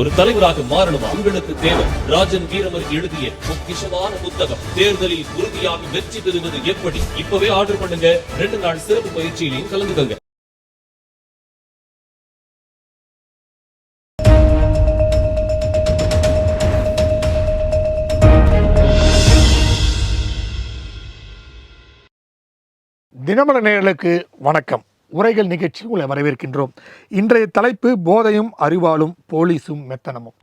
ஒரு தலைவராக மாறணும் உங்களுக்கு தேவை. ராஜன் வீரமர் எழுதிய பொக்கிஷமான புத்தகம் தேர்தலில் உறுதியாக வெற்றி பெறுவது எப்படி. இப்பவே ஆர்டர் பண்ணுங்க. 2 நாள் சிறப்பு பயிற்சியிலையும் கலந்துக்கங்க. தினமலர் நேயர்களுக்கு வணக்கம். உரைகள் நிகழ்ச்சி உங்களை வரவேற்கின்றோம். இன்றைய தலைப்பு போதையும் அறிவாலும் போலீஸும் மெத்தனமும்.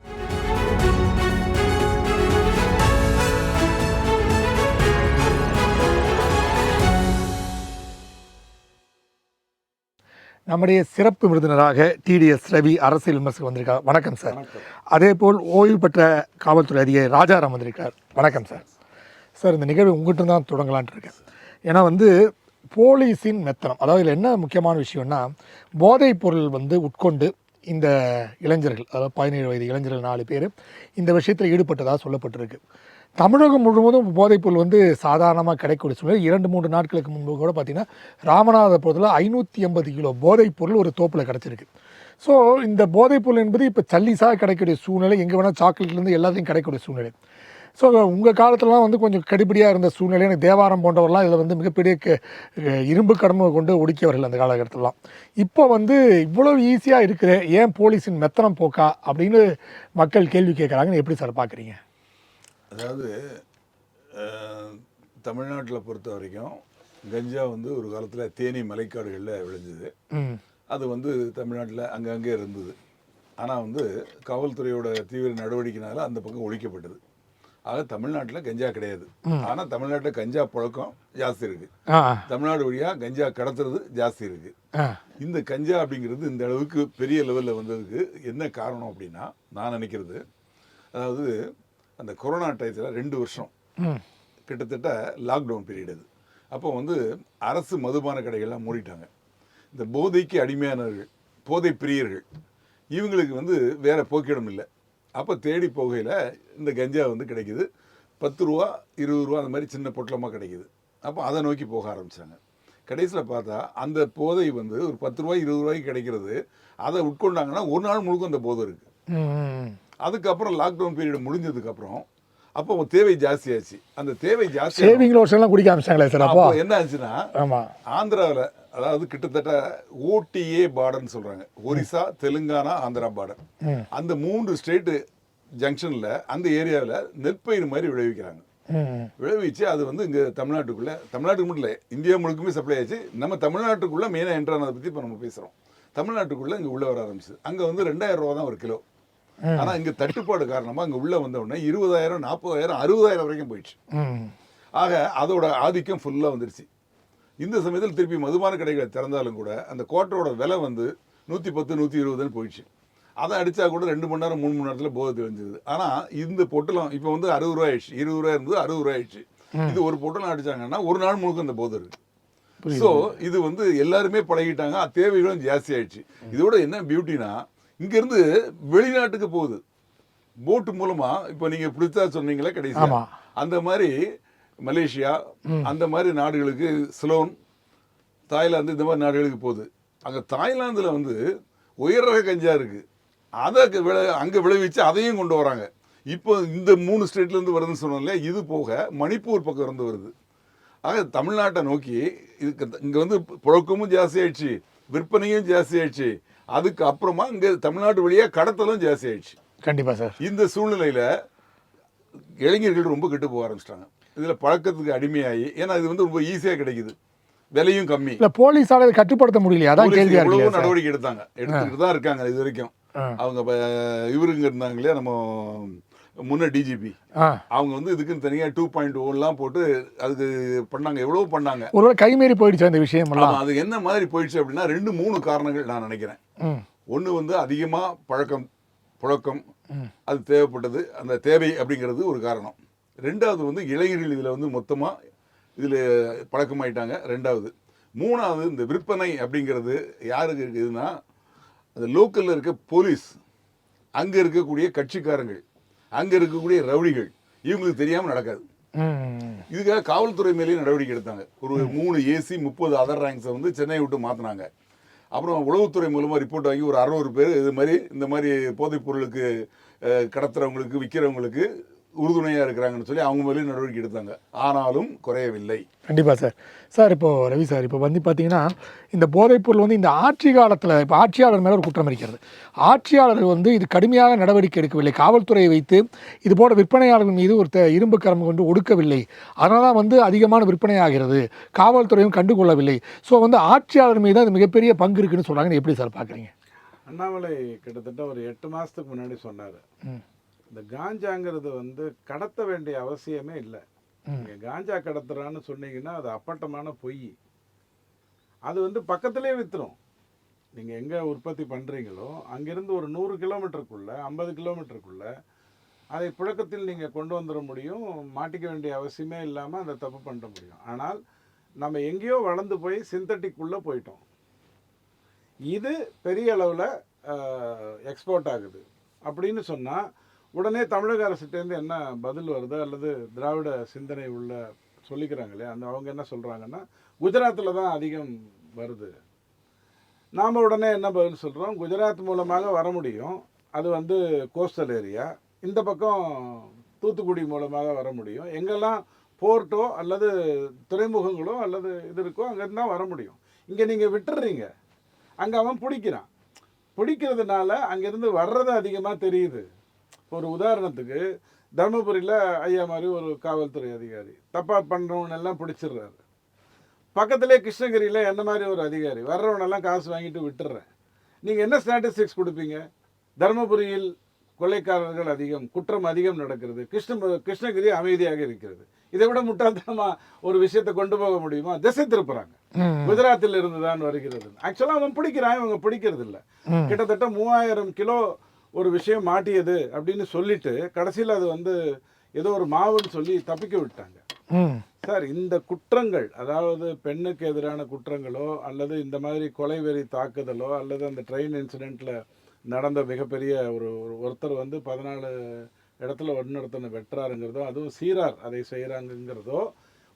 நம்முடைய சிறப்பு விருந்தினராக டிடிஎஸ் ரவி அரசியல் விமர்சகர் வந்திருக்கார். வணக்கம் சார். அதே போல் ஓய்வு பெற்ற காவல்துறை அதிகாரி ராஜாராம் வந்திருக்கார். வணக்கம் சார். சார், இந்த நிகழ்வு உங்கள்கிட்ட தான் தொடங்கலான்ட்டு இருக்கேன். ஏன்னா போலீஸின் மெத்தனம், அதாவது இதில் என்ன முக்கியமான விஷயம்னா, போதைப் பொருள் உட்கொண்டு இந்த இளைஞர்கள், அதாவது 17 வயது இளைஞர்கள் 4 பேர் இந்த விஷயத்தில் ஈடுபட்டதாக சொல்லப்பட்டிருக்கு. தமிழகம் முழுவதும் போதைப் பொருள் சாதாரணமாக கிடைக்கக்கூடிய சூழ்நிலை. 2-3 நாட்களுக்கு முன்பு கூட பார்த்திங்கன்னா ராமநாதபுரத்தில் 580 கிலோ போதைப் பொருள் ஒரு தோப்பில் கிடச்சிருக்கு. ஸோ இந்த போதைப் பொருள் என்பது இப்போ சல்லிஸாக கிடைக்கக்கூடிய சூழ்நிலை. எங்கே வேணால் சாக்லேட்லேருந்து எல்லாத்தையும் கிடைக்கக்கூடிய சூழ்நிலை. ஸோ உங்கள் காலத்துலலாம் கொஞ்சம் கடுபடியாக இருந்த சூழ்நிலை. எனக்கு தேவாரம் போன்றவர்கள்லாம் இதில் மிகப்பெரிய இரும்பு கடமை கொண்டு ஒடுக்கியவர்கள் அந்த காலகட்டத்திலலாம். இப்போ இவ்வளோ ஈஸியாக இருக்கிற ஏன் போலீஸின் மெத்தனம் போக்கா அப்படின்னு மக்கள் கேள்வி கேட்குறாங்கன்னு எப்படி சார் பார்க்குறீங்க? அதாவது தமிழ்நாட்டில் பொறுத்த வரைக்கும் கஞ்சா ஒரு காலத்தில் தேனி மலைக்காடுகளில் விளைஞ்சது. அது தமிழ்நாட்டில் அங்கங்கே இருந்தது. ஆனால் காவல்துறையோட தீவிர நடவடிக்கைனால அந்த பக்கம் ஒழிக்கப்பட்டது. ஆக தமிழ்நாட்டில் கஞ்சா கிடையாது. ஆனால் தமிழ்நாட்டில் கஞ்சா புழக்கம் ஜாஸ்தி இருக்கு. தமிழ்நாடு வழியாக கஞ்சா கடத்துறது ஜாஸ்தி இருக்கு. இந்த கஞ்சா அப்படிங்கிறது இந்த அளவுக்கு பெரிய லெவலில் வந்ததுக்கு என்ன காரணம் அப்படின்னா, நான் நினைக்கிறது, அதாவது அந்த கொரோனா டயத்தில் 2 வருஷம் கிட்டத்தட்ட லாக்டவுன் பீரியட். அது அப்போ அரசு மதுபான கடைகள்லாம் மூடிட்டாங்க. இந்த போதைக்கு அடிமையானவர்கள், போதை பிரியர்கள், இவங்களுக்கு வேற போக்கிடம் இல்லை. அப்போ தேடி போகையில் இந்த கஞ்சா கிடைக்குது. 10 ரூபா 20 ரூபா அந்த மாதிரி சின்ன பொட்டலமாக கிடைக்குது. அப்போ அதை நோக்கி போக ஆரம்பித்தாங்க. கடைசியில் பார்த்தா அந்த போதை ஒரு 10 ரூபாய் 20 ரூபாய்க்கு கிடைக்கிறது. அதை உட்கொண்டாங்கன்னா ஒரு நாள் முழுக்க அந்த போதை இருக்குது. அதுக்கப்புறம் லாக்டவுன் பீரியட் முடிஞ்சதுக்கப்புறம் அப்போ தேவை ஜாஸ்தியாச்சு. அந்த தேவை ஜாஸ்தி குடிக்க ஆரம்பிச்சாங்களே சார். அப்போ என்ன ஆச்சுன்னா, ஆந்திராவில், அதாவது கிட்டத்தட்ட ஓடிஏ பார்டர்னு சொல்றாங்க, ஒரிசா, தெலுங்கானா, ஆந்திரா பார்டர், அந்த 3 ஸ்டேட்டு ஜங்ஷன்ல அந்த ஏரியாவில் நெற்பயிர் மாதிரி விளைவிக்கிறாங்க. விளைவிச்சு அது இங்கே தமிழ்நாட்டுக்கு மட்டும் இல்லை, இந்தியா முழுக்குமே சப்ளை ஆச்சு. நம்ம தமிழ்நாட்டுக்குள்ள மெயினாக என்ட்ரானதை பற்றி இப்போ நம்ம பேசுகிறோம். தமிழ்நாட்டுக்குள்ள இங்கே உள்ள வர ஆரம்பிச்சு. அங்கே 2000 ரூபா தான் ஒரு கிலோ. ஆனால் இங்கே தட்டுப்பாடு காரணமாக அங்கே உள்ள வந்த உடனே 20,000, 40,000, 60,000 வரைக்கும் போயிடுச்சு. ஆக அதோட ஆதிக்கம் ஃபுல்லாக வந்துருச்சு. இந்த சமயத்தில் திருப்பி மதுபான கடைகளை திறந்தாலும் கூட அந்த கோட்டரோட விலை 110, 120 போயிடுச்சு. அதை அடித்தா கூட 2 மணி நேரம் 3 மணி நேரத்தில் போதை தெரிஞ்சது. ஆனால் இந்த பொட்டலம் இப்போ 60 ரூபா ஆயிடுச்சு. 20 ரூபா இருந்தது 60 ரூபா ஆயிடுச்சு. இது ஒரு பொட்டலம் அடித்தாங்கன்னா ஒரு நாள் முழுக்க அந்த போதை இருக்கு. ஸோ இது எல்லாருமே பழகிட்டாங்க. தேவைகளும் ஜாஸ்தி ஆயிடுச்சு. இதோட என்ன பியூட்டினா, இங்கேருந்து வெளிநாட்டுக்கு போகுது போட்டு மூலமாக. இப்போ நீங்கள் பிடிச்சா சொன்னீங்களே கடைசி, அந்த மாதிரி மலேசியா அந்த மாதிரி நாடுகளுக்கு, சிலோன், தாய்லாந்து, இந்த மாதிரி நாடுகளுக்கு போகுது. அங்கே தாய்லாந்தில் உயர் ரக கஞ்சா இருக்குது. அதை அங்கே விளைவிச்சு அதையும் கொண்டு வராங்க. இப்போ இந்த 3 ஸ்டேட்லேருந்து வருதுன்னு சொன்னோம்ல, இது போக மணிப்பூர் பக்கம் இருந்து வருது. ஆக தமிழ்நாட்டை நோக்கி இதுக்கு இங்கே புழக்கமும் ஜாஸ்தி ஆயிடுச்சு, விற்பனையும் ஜாஸ்தி ஆயிடுச்சு. அதுக்கு அப்புறமா இங்கே தமிழ்நாட்டு வழியாக கடத்தலும் ஜாஸ்தி ஆயிடுச்சு. கண்டிப்பாக சார். இந்த சூழ்நிலையில் இளைஞர்கள் ரொம்ப கெட்டு போக ஆரம்பிச்சிட்டாங்க. இதில் பழக்கத்துக்கு அடிமையாகி, ஏன்னா இது ரொம்ப ஈஸியாக கிடைக்குது, விலையும் கம்மி. இல்லை, போலீஸால கட்டுப்படுத்த முடியல. அதான் கேள்வி. எவ்வளவோ நடவடிக்கை எடுத்துக்கிட்டு தான் இருக்காங்க இது வரைக்கும். அவங்க இவருங்க இருந்தாங்க இல்லையா, நம்ம முன்ன டிஜிபி, அவங்க இதுக்குன்னு தனியாக 2.0 போட்டு அதுக்கு பண்ணாங்க. எவ்வளவோ பண்ணாங்க. ஒருவேளை கைமீறி போயிடுச்சு அந்த விஷயம். அது என்ன மாதிரி போயிடுச்சு அப்படின்னா 2-3 காரணங்கள் நான் நினைக்கிறேன். ஒன்று அதிகமாக புழக்கம், அது தேவைப்பட்டது, அந்த தேவை அப்படிங்கிறது ஒரு காரணம். 2வது இளைஞர்கள் இதில் மொத்தமாக இதில் பழக்கமாயிட்டாங்க. 2வது. 3வது இந்த விற்பனை அப்படிங்கிறது யாருக்கு இருக்குதுன்னா, அந்த லோக்கலில் இருக்க போலீஸ், அங்கே இருக்கக்கூடிய கட்சிக்காரங்கள், அங்கே இருக்கக்கூடிய ரவுடிகள், இவங்களுக்கு தெரியாமல் நடக்காது. இதுக்காக காவல்துறை மேலேயும் நடவடிக்கை எடுத்தாங்க. ஒரு 3 ஏசி 30 அதர் ரேங்க்ஸை சென்னையை விட்டு மாற்றினாங்க. அப்புறம் உளவுத்துறை மூலமாக ரிப்போர்ட் வாங்கி ஒரு 600 பேர் இந்த மாதிரி போதைப் பொருளுக்கு கடத்துறவங்களுக்கு விற்கிறவங்களுக்கு உறுதுணையாக இருக்கிறாங்கன்னு சொல்லி அவங்க மேலேயும் நடவடிக்கை எடுத்தாங்க. ஆனாலும் குறையவில்லை. கண்டிப்பாக சார். சார் இப்போது ரவி சார், இப்போ வந்து பார்த்தீங்கன்னா இந்த போதைப்பொருள் வந்து இந்த ஆட்சி காலத்தில் இப்போ ஆட்சியாளர் மேலே ஒரு குற்றம் இருக்கிறது. ஆட்சியாளர்கள் வந்து இது கடுமையாக நடவடிக்கை எடுக்கவில்லை, காவல்துறையை வைத்து இது போன்ற விற்பனையாளர்கள் மீது ஒரு இரும்பு கரம் கொண்டு ஒடுக்கவில்லை, அதனால தான் வந்து அதிகமான விற்பனை ஆகிறது, காவல்துறையும் கண்டுகொள்ளவில்லை. ஸோ வந்து ஆட்சியாளர் மீது அது மிகப்பெரிய பங்கு இருக்குன்னு சொல்கிறாங்கன்னு எப்படி சார் பார்க்குறீங்க? அண்ணாமலை கிட்டத்தட்ட ஒரு 8 மாதத்துக்கு முன்னாடி சொன்னார், இந்த காஞ்சாங்கிறது வந்து கடத்த வேண்டிய அவசியமே இல்லை. நீங்கள் காஞ்சா கடத்துறான்னு சொன்னீங்கன்னா அது அப்பட்டமான பொய். அது வந்து பக்கத்துலேயே விற்றுரும். நீங்கள் எங்கே உற்பத்தி பண்ணுறீங்களோ அங்கேருந்து ஒரு 100 கிலோமீட்டருக்குள்ளே 50 கிலோமீட்டருக்குள்ளே அதை புழக்கத்தில் நீங்கள் கொண்டு வந்துட முடியும். மாட்டிக்க வேண்டிய அவசியமே இல்லாமல் அந்த தப்பு பண்ண முடியும். ஆனால் நம்ம எங்கேயோ வளர்ந்து போய் சிந்தட்டிக்குள்ளே போயிட்டோம். இது பெரிய அளவில் எக்ஸ்போர்ட் ஆகுது அப்படின்னு சொன்னால் உடனே தமிழக அரசுட்டேருந்து என்ன பதில் வருது, அல்லது திராவிட சிந்தனை உள்ள சொல்லிக்கிறாங்களே அவங்க என்ன சொல்கிறாங்கன்னா, குஜராத்தில் தான் அதிகம் வருது. நாம் உடனே என்ன பதில் சொல்கிறோம், குஜராத் மூலமாக வர முடியும், அது வந்து கோஸ்டல் ஏரியா. இந்த பக்கம் தூத்துக்குடி மூலமாக வர முடியும். எங்கெல்லாம் போர்ட்டோ அல்லது துறைமுகங்களோ அல்லது இது இருக்கோ அங்கேருந்து தான் வர முடியும். இங்கே நீங்கள் விட்டுடுறீங்க, அங்கே அவன் பிடிக்கிறான். பிடிக்கிறதுனால அங்கேருந்து வர்றது அதிகமாக தெரியுது. ஒரு உதாரணத்துக்கு தருமபுரியில் ஐயா மாதிரி ஒரு காவல்துறை அதிகாரி தப்பாக பண்ணுறவனெல்லாம் பிடிச்சிடுறாரு. பக்கத்துலேயே கிருஷ்ணகிரியில் என்ன மாதிரி ஒரு அதிகாரி வர்றவனெல்லாம் காசு வாங்கிட்டு விட்டுடுறேன். நீங்கள் என்ன ஸ்டாட்டிஸ்டிக்ஸ் கொடுப்பீங்க? தருமபுரியில் கொள்ளைக்காரர்கள் அதிகம், குற்றம் அதிகம் நடக்கிறது, கிருஷ்ணகிரி அமைதியாக இருக்கிறது. இதை விட முட்டாள்தனமாக ஒரு விஷயத்தை கொண்டு போக முடியுமா? திசை திருப்புறாங்க. குஜராத்தில் இருந்து தான் வருகிறது. ஆக்சுவலாக அவன் பிடிக்கிறான், இவங்க பிடிக்கிறது இல்லை. கிட்டத்தட்ட 3000 கிலோ ஒரு விஷயம் மாட்டியது அப்படின்னு சொல்லிட்டு கடைசியில் அது வந்து ஏதோ ஒரு மாவுன்னு சொல்லி தப்பிக்க விட்டாங்க. சார், இந்த குற்றங்கள், அதாவது பெண்ணுக்கு எதிரான குற்றங்களோ அல்லது இந்த மாதிரி கொலைவெறி தாக்குதலோ அல்லது அந்த ட்ரெயின் இன்சிடெண்ட்டில் நடந்த மிகப்பெரிய ஒருத்தர் வந்து 14 இடத்துல ஒன்னொருத்தனை வெட்டுறாருங்கிறதோ, அதுவும் சீரார் அதை செய்கிறாங்கங்கிறதோ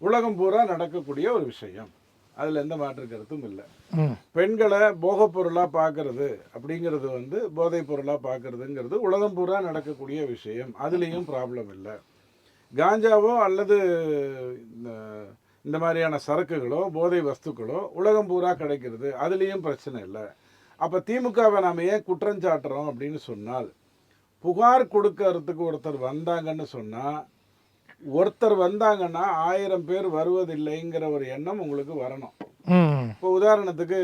உலகம் பூரா நடக்கக்கூடிய ஒரு விஷயம். அதில் எந்த மாற்று கருத்தும் இல்லை. பெண்களை போகப் பொருளாக பார்க்கறது அப்படிங்கிறது வந்து போதைப் பொருளாக பார்க்கறதுங்கிறது உலகம் பூரா நடக்கக்கூடிய விஷயம். அதுலேயும் ப்ராப்ளம் இல்லை. காஞ்சாவோ அல்லது இந்த மாதிரியான சரக்குகளோ போதை வஸ்துக்களோ உலகம் பூரா கிடைக்கிறது, அதுலேயும் பிரச்சனை இல்லை. அப்போ திமுகவை நாம் ஏன் குற்றம் சாட்டுறோம் அப்படின்னு சொன்னால், புகார் கொடுக்கறதுக்கு ஒருத்தர் வந்தாங்கன்னு சொன்னால், ஒருத்தர் வந்தாங்கன்னா 1000 பேர் வருவதில்லைங்கிற ஒரு எண்ணம் உங்களுக்கு வரணும். இப்போ உதாரணத்துக்கு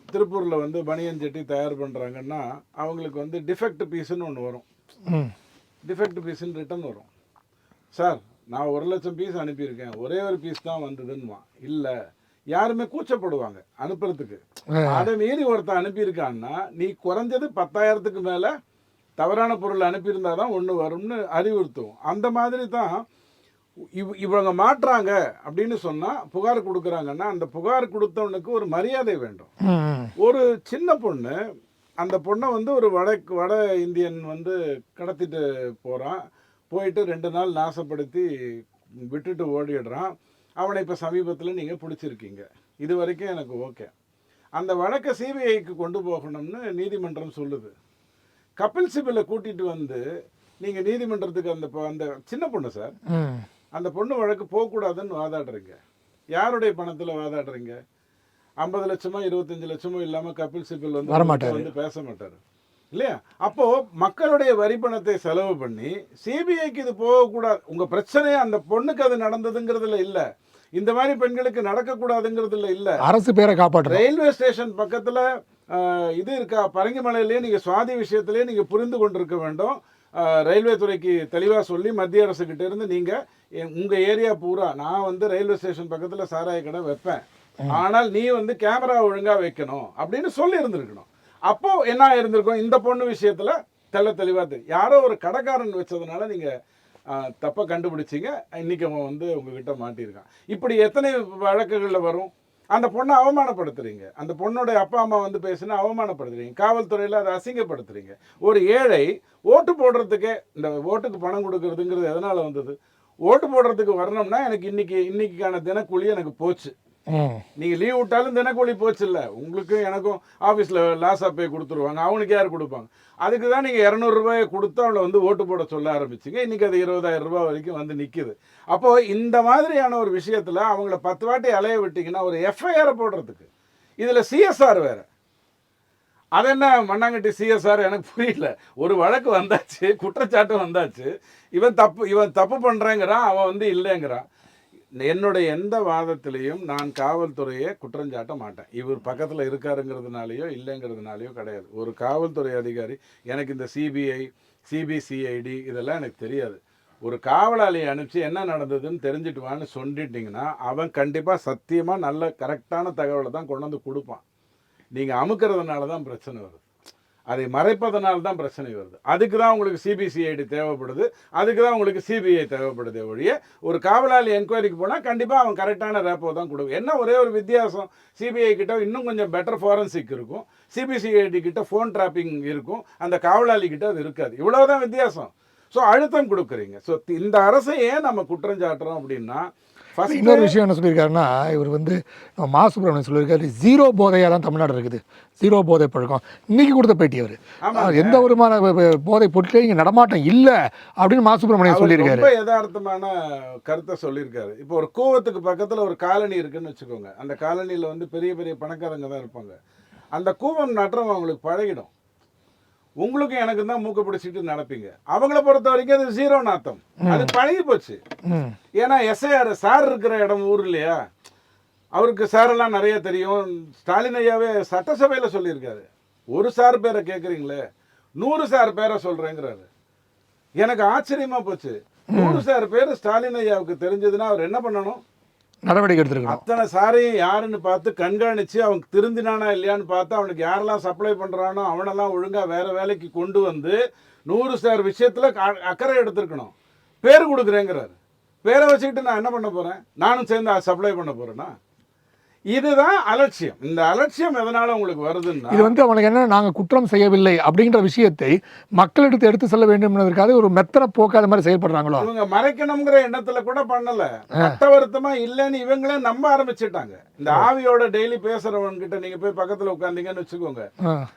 திருப்பூரில் வந்து பனியன் ஜெட்டி தயார் பண்ணுறாங்கன்னா அவங்களுக்கு வந்து டிஃபெக்ட் பீஸுன்னு ஒன்று வரும். டிஃபெக்ட் பீஸுன்னு ரிட்டன் வரும். சார், நான் 1,00,000 பீஸ் அனுப்பியிருக்கேன், ஒரே ஒரு பீஸ் தான் வந்ததுன்னுவான். இல்லை, யாருமே கூச்சப்படுவாங்க அனுப்புறதுக்கு. அதை மீறி ஒருத்தன் அனுப்பியிருக்கான்னா நீ குறைஞ்சது 10,000க்கு மேலே தவறான பொருள் அனுப்பியிருந்தா தான் ஒன்று வரும்னு அறிவுறுத்தும். அந்த மாதிரி தான் இவங்க மாட்டுறாங்க அப்படின்னு சொன்னால், புகார் கொடுக்குறாங்கன்னா அந்த புகார் கொடுத்தவனுக்கு ஒரு மரியாதை வேண்டும். ஒரு சின்ன பொண்ணு, அந்த பொண்ணை வந்து ஒரு வட இந்தியன் வந்து கடத்திட்டு போகிறான். போயிட்டு 2 நாள் நாசப்படுத்தி விட்டுட்டு ஓடிடுறான். அவனை இப்போ சமீபத்தில் நீங்கள் பிடிச்சிருக்கீங்க. இது வரைக்கும் எனக்கு ஓகே. அந்த வழக்கை சிபிஐக்கு கொண்டு போகணும்னு நீதிமன்றம் சொல்லுது. கபில் சிபலை கூட்டிகிட்டு வந்து நீங்கள் நீதிமன்றத்துக்கு அந்த சின்ன பொண்ணு சார், அந்த பொண்ணு வழக்கு போகக்கூடாதுன்னு வாதாடுறீங்க. யாருடைய பணத்தில் வாதாடுறீங்க? 50 லட்சமோ 25 லட்சமோ இல்லாமல் கபில் சிபல் வந்து பேச மாட்டார் இல்லையா? அப்போது மக்களுடைய வரி பணத்தை செலவு பண்ணி சிபிஐக்கு இது போகக்கூடாது. உங்கள் பிரச்சனையே அந்த பொண்ணுக்கு அது நடந்ததுங்கிறதுல இல்லை, இந்த மாதிரி பெண்களுக்கு நடக்கக்கூடாதுங்கிறதுல இல்லை, அரசு பேரை காப்பாற்ற. ரயில்வே ஸ்டேஷன் பக்கத்தில் இது இருக்கா, பரங்கிமலையிலேயே நீங்கள் சுவாதி விஷயத்திலே நீங்கள் புரிந்து கொண்டிருக்க வேண்டும். ரயில்வே துறைக்கு தெளிவாக சொல்லி மத்திய அரசுக்கிட்ட இருந்து நீங்கள் உங்கள் ஏரியா பூரா, நான் வந்து ரயில்வே ஸ்டேஷன் பக்கத்தில் சாராய கடை வைப்பேன், ஆனால் நீ வந்து கேமரா ஒழுங்காக வைக்கணும் அப்படின்னு சொல்லி இருந்திருக்கணும். அப்போது என்ன இருந்திருக்கும்? இந்த பொண்ணு விஷயத்தில் தெளிவாக தெரியும். யாரோ ஒரு கடைக்காரன் வச்சதுனால நீங்கள் தப்பை கண்டுபிடிச்சிங்க, இன்றைக்கி அவன் வந்து உங்ககிட்ட மாட்டியிருக்கான். இப்படி எத்தனை வழக்குகளில் வரும்? அந்த பொண்ணை அவமானப்படுத்துறீங்க, அந்த பொண்ணோடைய அப்பா அம்மா வந்து பேசுனா அவமானப்படுத்துறீங்க, காவல்துறையில் அதை அசிங்கப்படுத்துறீங்க. ஒரு ஏழை ஓட்டு போடுறதுக்கே, இந்த ஓட்டுக்கு பணம் கொடுக்கறதுங்கிறது எதனால் வந்தது? ஓட்டு போடுறதுக்கு வரணும்னா எனக்கு இன்னைக்கான தினக்கூலி எனக்கு போச்சு, நீங்க லீவ் விட்டாலும் தினக்கூலி போச்சு இல்லை, உங்களுக்கும் எனக்கும் ஆஃபீஸில் லாஸ் ஆஃப் பே கொடுத்துருவாங்க, அவனுக்கு யார் கொடுப்பாங்க? அதுக்கு தான் நீங்கள் 200 ரூபாயை கொடுத்து அவளை வந்து ஓட்டு போட சொல்ல ஆரம்பிச்சிங்க. இன்றைக்கி அது 20,000 ரூபாய் வரைக்கும் வந்து நிற்கிது. அப்போது இந்த மாதிரியான ஒரு விஷயத்தில் அவங்கள 10 வாட்டி அலைய விட்டிங்கன்னா ஒரு எஃப்ஐஆரை போடுறதுக்கு, இதில் சிஎஸ்ஆர் வேறு. அது என்ன மண்ணாங்கட்டி சிஎஸ்ஆர் எனக்கு புரியல. ஒரு வழக்கு வந்தாச்சு, குற்றச்சாட்டு வந்தாச்சு, இவன் தப்பு பண்ணுறேங்கிறான், அவன் வந்து இல்லைங்கிறான். என்னுடைய எந்த வாதத்திலையும் நான் காவல்துறையை குற்றஞ்சாட்ட மாட்டேன். இவர் பக்கத்தில் இருக்காருங்கிறதுனாலையோ இல்லைங்கிறதுனாலையோ கிடையாது. ஒரு காவல்துறை அதிகாரி, எனக்கு இந்த சிபிஐ சிபிசிஐடி இதெல்லாம் எனக்கு தெரியாது. ஒரு காவலாளியை அனுப்பிச்சு என்ன நடந்ததுன்னு தெரிஞ்சுட்டு வான்னு சொல்லிட்டிங்கன்னா அவன் கண்டிப்பாக சத்தியமாக நல்ல கரெக்டான தகவலை தான் கொண்டு வந்து கொடுப்பான். நீங்கள் அமுக்கிறதுனால தான் பிரச்சனை வருது, அதை மறைப்பதனால தான் பிரச்சனை வருது. அதுக்கு தான் உங்களுக்கு சிபிசிஐடி தேவைப்படுது, அதுக்கு தான் உங்களுக்கு சிபிஐ தேவைப்படுதே ஒழிய ஒரு காவலாளி என்கொயரிக்கு போனால் கண்டிப்பாக அவன் கரெக்டான ரேப்போ தான் கொடுக்கும். என்ன ஒரே ஒரு வித்தியாசம், சிபிஐ கிட்ட இன்னும் கொஞ்சம் பெட்டர் ஃபாரன்சிக் இருக்கும், சிபிசிஐடி கிட்ட ஃபோன் ட்ராப்பிங் இருக்கும், அந்த காவலாளி கிட்ட அது இருக்காது. இவ்வளவுதான் வித்தியாசம். ஸோ அழுத்தம் கொடுக்குறீங்க. ஸோ இந்த அரசை ஏன் நம்ம குற்றம் சாட்டுறோம் அப்படின்னா, இன்னொரு விஷயம் என்ன சொல்லியிருக்காருன்னா, இவர் வந்து மா சுப்பிரமணியன் சொல்லியிருக்காரு, 0 போதையாக தான் தமிழ்நாடு இருக்குது, 0 போதை பழக்கம். இன்னைக்கு கொடுத்த பேட்டி அவர் எந்த விதமான போதை பொருட்களே இங்கே நடமாட்டம் இல்லை அப்படின்னு மா சுப்பிரமணியன் சொல்லியிருக்காரு. ரொம்ப யதார்த்தமான கருத்தை சொல்லியிருக்காரு. இப்போ ஒரு கூவத்துக்கு பக்கத்தில் ஒரு காலனி இருக்குன்னு வச்சுக்கோங்க. அந்த காலனியில் வந்து பெரிய பெரிய பணக்காரங்க தான் இருப்பாங்க. அந்த கூவம் நாற்றம் அவங்களுக்கு பழகிடும். உங்களுக்கு எனக்கு தான் மூக்க பிடிச்சிட்டு நடப்பீங்க. அவங்கள பொறுத்த வரைக்கும் அது 0 நாத்தம், அது பழகி போச்சு. ஏன்னா எஸ்ஐஆர் சார் இருக்கிற இடம் ஊர் இல்லையா, அவருக்கு சாரெல்லாம் நிறைய தெரியும். ஸ்டாலின் ஐயாவே சட்டசபையில் சொல்லியிருக்காரு, ஒரு சார் பேரை கேட்குறீங்களே 100 சார் பேரை சொல்கிறேங்கிறாரு. எனக்கு ஆச்சரியமாக போச்சு. 100 சார் பேர் ஸ்டாலின் ஐயாவுக்கு தெரிஞ்சதுன்னா அவர் என்ன பண்ணணும்? நடவடிக்கை எடுத்துருக்கணும். அத்தனை சாரையும் யாருன்னு பார்த்து கண்காணித்து அவனுக்கு திருந்தினானா இல்லையான்னு பார்த்து அவனுக்கு யாரெல்லாம் சப்ளை பண்ணுறானோ அவனெல்லாம் ஒழுங்காக வேறு வேலைக்கு கொண்டு வந்து 100 சார் விஷயத்தில் அக்கறை எடுத்துருக்கணும். பேர் கொடுக்குறேங்கிறாரு. பேரை வச்சுக்கிட்டு நான் என்ன பண்ண போகிறேன்? நானும் சேர்ந்து சப்ளை பண்ண போகிறேன்னா? இதுதான் அலட்சியம். இந்த அலட்சியம் எதனால உங்களுக்கு வருதுன்னா, இது வந்து அவனுக்கு என்ன, நாங்கள் குற்றம் செய்யவில்லை அப்படின்ற விஷயத்தை மக்களிடத்து எடுத்து செல்ல வேண்டும் என்பதற்காக ஒரு மெத்தனை போக்காத மாதிரி செயல்படுறாங்களோ. இவங்க மறைக்கணுங்கிற எண்ணத்துல கூட பண்ணல, அட்டவருத்தமா இல்லைன்னு இவங்களே நம்ப ஆரம்பிச்சுட்டாங்க. இந்த ஆவியோட டெய்லி பேசுறவன் கிட்ட நீங்க போய் பக்கத்துல உட்காந்தீங்கன்னு வச்சுக்கோங்க,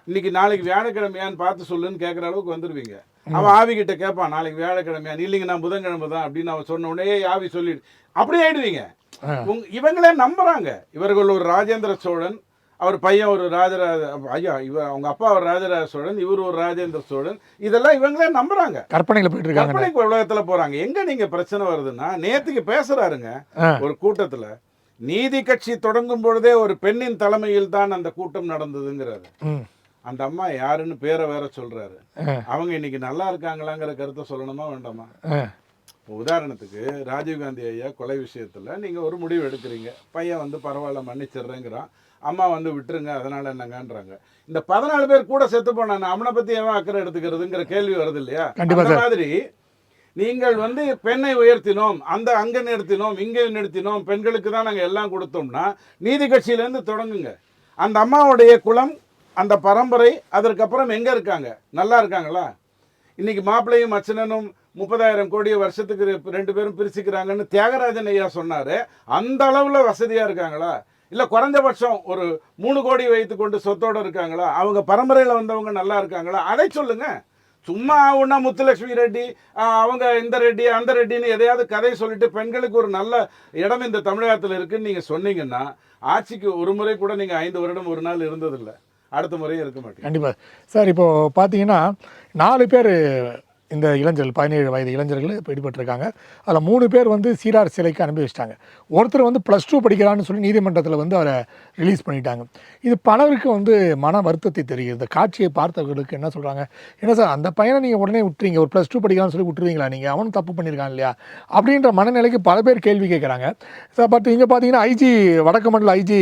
இன்னைக்கு நாளைக்கு வியாழக்கிழமையான்னு பார்த்து சொல்லுன்னு கேட்கற அளவுக்கு வந்துருவீங்க. அவன் ஆவி கிட்ட கேட்பான், நாளைக்கு வியாழக்கிழமையான், இல்லைங்க நான் புதன்கிழமை தான் அப்படின்னு அவன் சொன்ன உடனே ஆவி சொல்லிடு, அப்படியே ஆயிடுவீங்க. இவங்களே நம்புறாங்க. இவர்கள் ஒரு ராஜேந்திர சோழன், அவர் பையன் ஒரு அவங்க அப்பா ஒரு ராஜராஜ சோழன், இவர் ஒரு ராஜேந்திர சோழன், இதெல்லாம் இவங்களே நம்புறாங்க. கற்பனையில போயிட்டு இருக்காங்க, கற்பனை உலகத்துல போறாங்க. எங்க நீங்க பிரச்சனை வருதுன்னா, நேத்துக்கு பேசுறாருங்க ஒரு கூட்டத்துல, நீதி கட்சி தொடங்கும் பொழுதே ஒரு பெண்ணின் தலைமையில் தான் அந்த கூட்டம் நடந்ததுங்கிறாரு. அந்த அம்மா யாருன்னு பேரை வேற சொல்றாரு. அவங்க இன்னைக்கு நல்லா இருக்காங்களாங்கிற கருத்தை சொல்லணுமா வேண்டாமா? உதாரணத்துக்கு ராஜீவ்காந்தி ஐயா கொலை விஷயத்தில் நீங்கள் ஒரு முடிவு எடுக்கிறீங்க, பையன் வந்து பரவாயில்ல மன்னிச்சிடுறேங்கிறான், அம்மா வந்து விட்டுருங்க அதனால் என்னங்கன்றாங்க. இந்த 14 பேர் கூட செத்து போனான், அவனை பற்றி எவன் அக்கறை எடுத்துக்கிறதுங்கிற கேள்வி வருது இல்லையா? அந்த மாதிரி நீங்கள் வந்து பெண்ணை உயர்த்தினோம், அங்கே நிறுத்தினோம், இங்கே நிறுத்தினோம், பெண்களுக்கு தான் நாங்கள் எல்லாம் கொடுத்தோம்னா நீதி கட்சியிலேருந்து தொடங்குங்க. அந்த அம்மாவுடைய குலம், அந்த பரம்பரை, அதற்கப்புறம் எங்கே இருக்காங்க? நல்லா இருக்காங்களா? இன்னைக்கு மாப்பிள்ளையும் மச்சனனும் 30,000 கோடியை வருஷத்துக்கு 2 பேரும் பிரிச்சுக்கிறாங்கன்னு தியாகராஜன் ஐயா சொன்னார். அந்த அளவில் வசதியாக இருக்காங்களா? இல்லை குறைஞ்சபட்சம் ஒரு 3 கோடி வைத்து கொண்டு சொத்தோடு இருக்காங்களா? அவங்க பரம்பரையில் வந்தவங்க நல்லா இருக்காங்களா? அதை சொல்லுங்க. சும்மா ஒன்றா முத்துலட்சுமி ரெட்டி, அவங்க இந்த ரெட்டி அந்த ரெட்டின்னு எதையாவது கதை சொல்லிட்டு பெண்களுக்கு ஒரு நல்ல இடம் இந்த தமிழகத்தில் இருக்குன்னு நீங்கள் சொன்னீங்கன்னா, ஆட்சிக்கு ஒரு முறை கூட நீங்கள் 5 வருடம் ஒரு நாள் இருந்ததில்லை, அடுத்த முறையும் இருக்க மாட்டேங்க. கண்டிப்பாக சார். இப்போது பார்த்தீங்கன்னா 4 பேர் இந்த இளைஞர்கள் 17 வயது இளைஞர்கள் பிடிபட்டிருக்காங்க. அதில் 3 பேர் வந்து சீரார் சிலைக்கு அனுப்பி வச்சிட்டாங்க. ஒருத்தர் வந்து +2 படிக்கிறான்னு சொல்லி நீதிமன்றத்தில் வந்து அவரை ரிலீஸ் பண்ணிட்டாங்க. இது பலருக்கு வந்து மன வருத்தத்தை தெரியுது. இந்த காட்சியை பார்த்தவர்களுக்கு என்ன சொல்கிறாங்க, என்ன சார் அந்த பையனை நீங்கள் உடனே விட்டுறீங்க, ஒரு +2 படிக்கிறான்னு சொல்லி விட்டுருவீங்களா நீங்கள், அவனும் தப்பு பண்ணியிருக்கான் இல்லையா அப்படின்ற மனநிலைக்கு பல பேர் கேள்வி கேட்குறாங்க சார். பட் இங்கே பார்த்தீங்கன்னா ஐஜி, வடக்கு மண்டல ஐஜி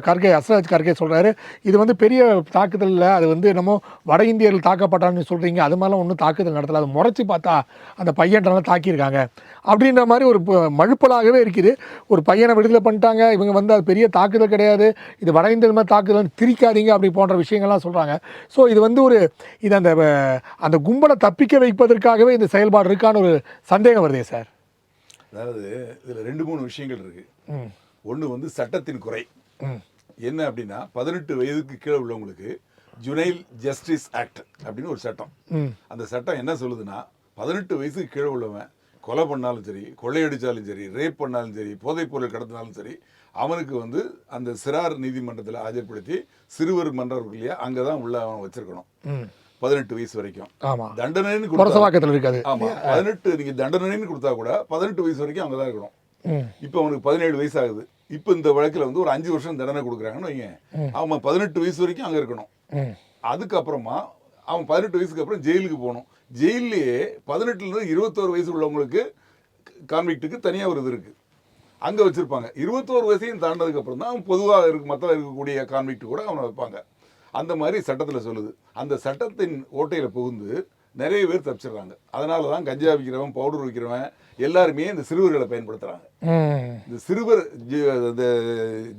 கர்கே, அஸ்ராஜ் கர்கே சொல்கிறாரு, இது வந்து பெரிய தாக்குதல் இல்லை, அது வந்து என்னமோ வட இந்தியர்கள் தாக்கப்பட்டான்னு சொல்கிறீங்க, அது மாதிரிலாம் ஒன்றும் தாக்குதல் நடத்தலை, அது முறைச்சி பார்த்தா அந்த பையன்றனால தாக்கியிருக்காங்க அப்படின்ற மாதிரி ஒரு மழுப்பலாகவே இருக்குது. ஒரு பையனை விடுதலை பண்ணிட்டாங்க, இவங்க வந்து அது பெரிய தாக்குதல் கிடையாது, இது வட இந்தியர் மாதிரி தாக்குதல், திரிக்காதீங்க அப்படி போன்ற விஷயங்கள்லாம் சொல்கிறாங்க. ஸோ இது வந்து இது அந்த கும்பலை தப்பிக்க வைப்பதற்காகவே இந்த செயல்பாடு இருக்கான்னு ஒரு சந்தேகம் வருதே சார். அதாவது இதில் 2-3 விஷயங்கள் இருக்கு. ம் ஒன்று வந்து சட்டத்தின் குறை. ம் என்ன அப்படின்னா 18 வயதுக்கு கீழே உள்ளவங்களுக்கு ஜுனைல் ஜஸ்டிஸ் ஆக்ட் அப்படின்னு ஒரு சட்டம். ம் அந்த சட்டம் என்ன சொல்லுதுன்னா 18 வயசுக்கு கீழே உள்ளவன் கொலை பண்ணாலும் சரி, கொள்ளையடிச்சாலும் சரி, ரேப் பண்ணாலும் சரி, போதைப் பொருள் கடத்தினாலும் சரி, அவனுக்கு வந்து அந்த சிறார் நீதிமன்றத்தில் ஆஜர்படுத்தி சிறுவர் மன்றம் இருக்கு இல்லையா, அங்கே தான் உள்ள அவன் வச்சிருக்கணும் ம் 18 வயசு வரைக்கும். ஆமா தண்டனைன்னு புரச கொடுத்தா வாக்கத்தில் இருக்காது. ஆமா 18 நீங்க தண்டனைன்னு கொடுத்தா கூட 18 வயசு வரைக்கும் அங்கே தான் இருக்கணும். ம் இப்போ அவனுக்கு 17 வயசு ஆகுது. இப்போ இந்த வழக்கில் வந்து ஒரு 5 வருஷம் தண்டனை கொடுக்குறாங்கன்னு வைங்க, அவன் 18 வயசு வரைக்கும் அங்கே இருக்கணும். ம் அதுக்கப்புறமா அவன் 18 வயசுக்கு அப்புறம் ஜெயிலுக்கு போகணும். ஜெயிலே 18லேருந்து 21 வயசு உள்ளவங்களுக்கு கான்விக்ட்டுக்கு தனியாக ஒரு இது இருக்குது, அங்கே வச்சுருப்பாங்க. 21 வயசையும் தாண்டதுக்கு அப்புறம் தான் அவன் பொதுவாக மற்ற இருக்கக்கூடிய கான்விக்ட் கூட அவனை வைப்பாங்க. அந்த மாதிரி சட்டத்தில் சொல்லுது. அந்த சட்டத்தின் ஓட்டையில் புகுந்து நிறைய பேர் தப்பிச்சிடுறாங்க. அதனால தான் கஞ்சா விற்கிறவன், பவுடர் விற்கிறவன் எல்லாருமே இந்த சிறுவர்களை பயன்படுத்துகிறாங்க. இந்த சிறுவர் இந்த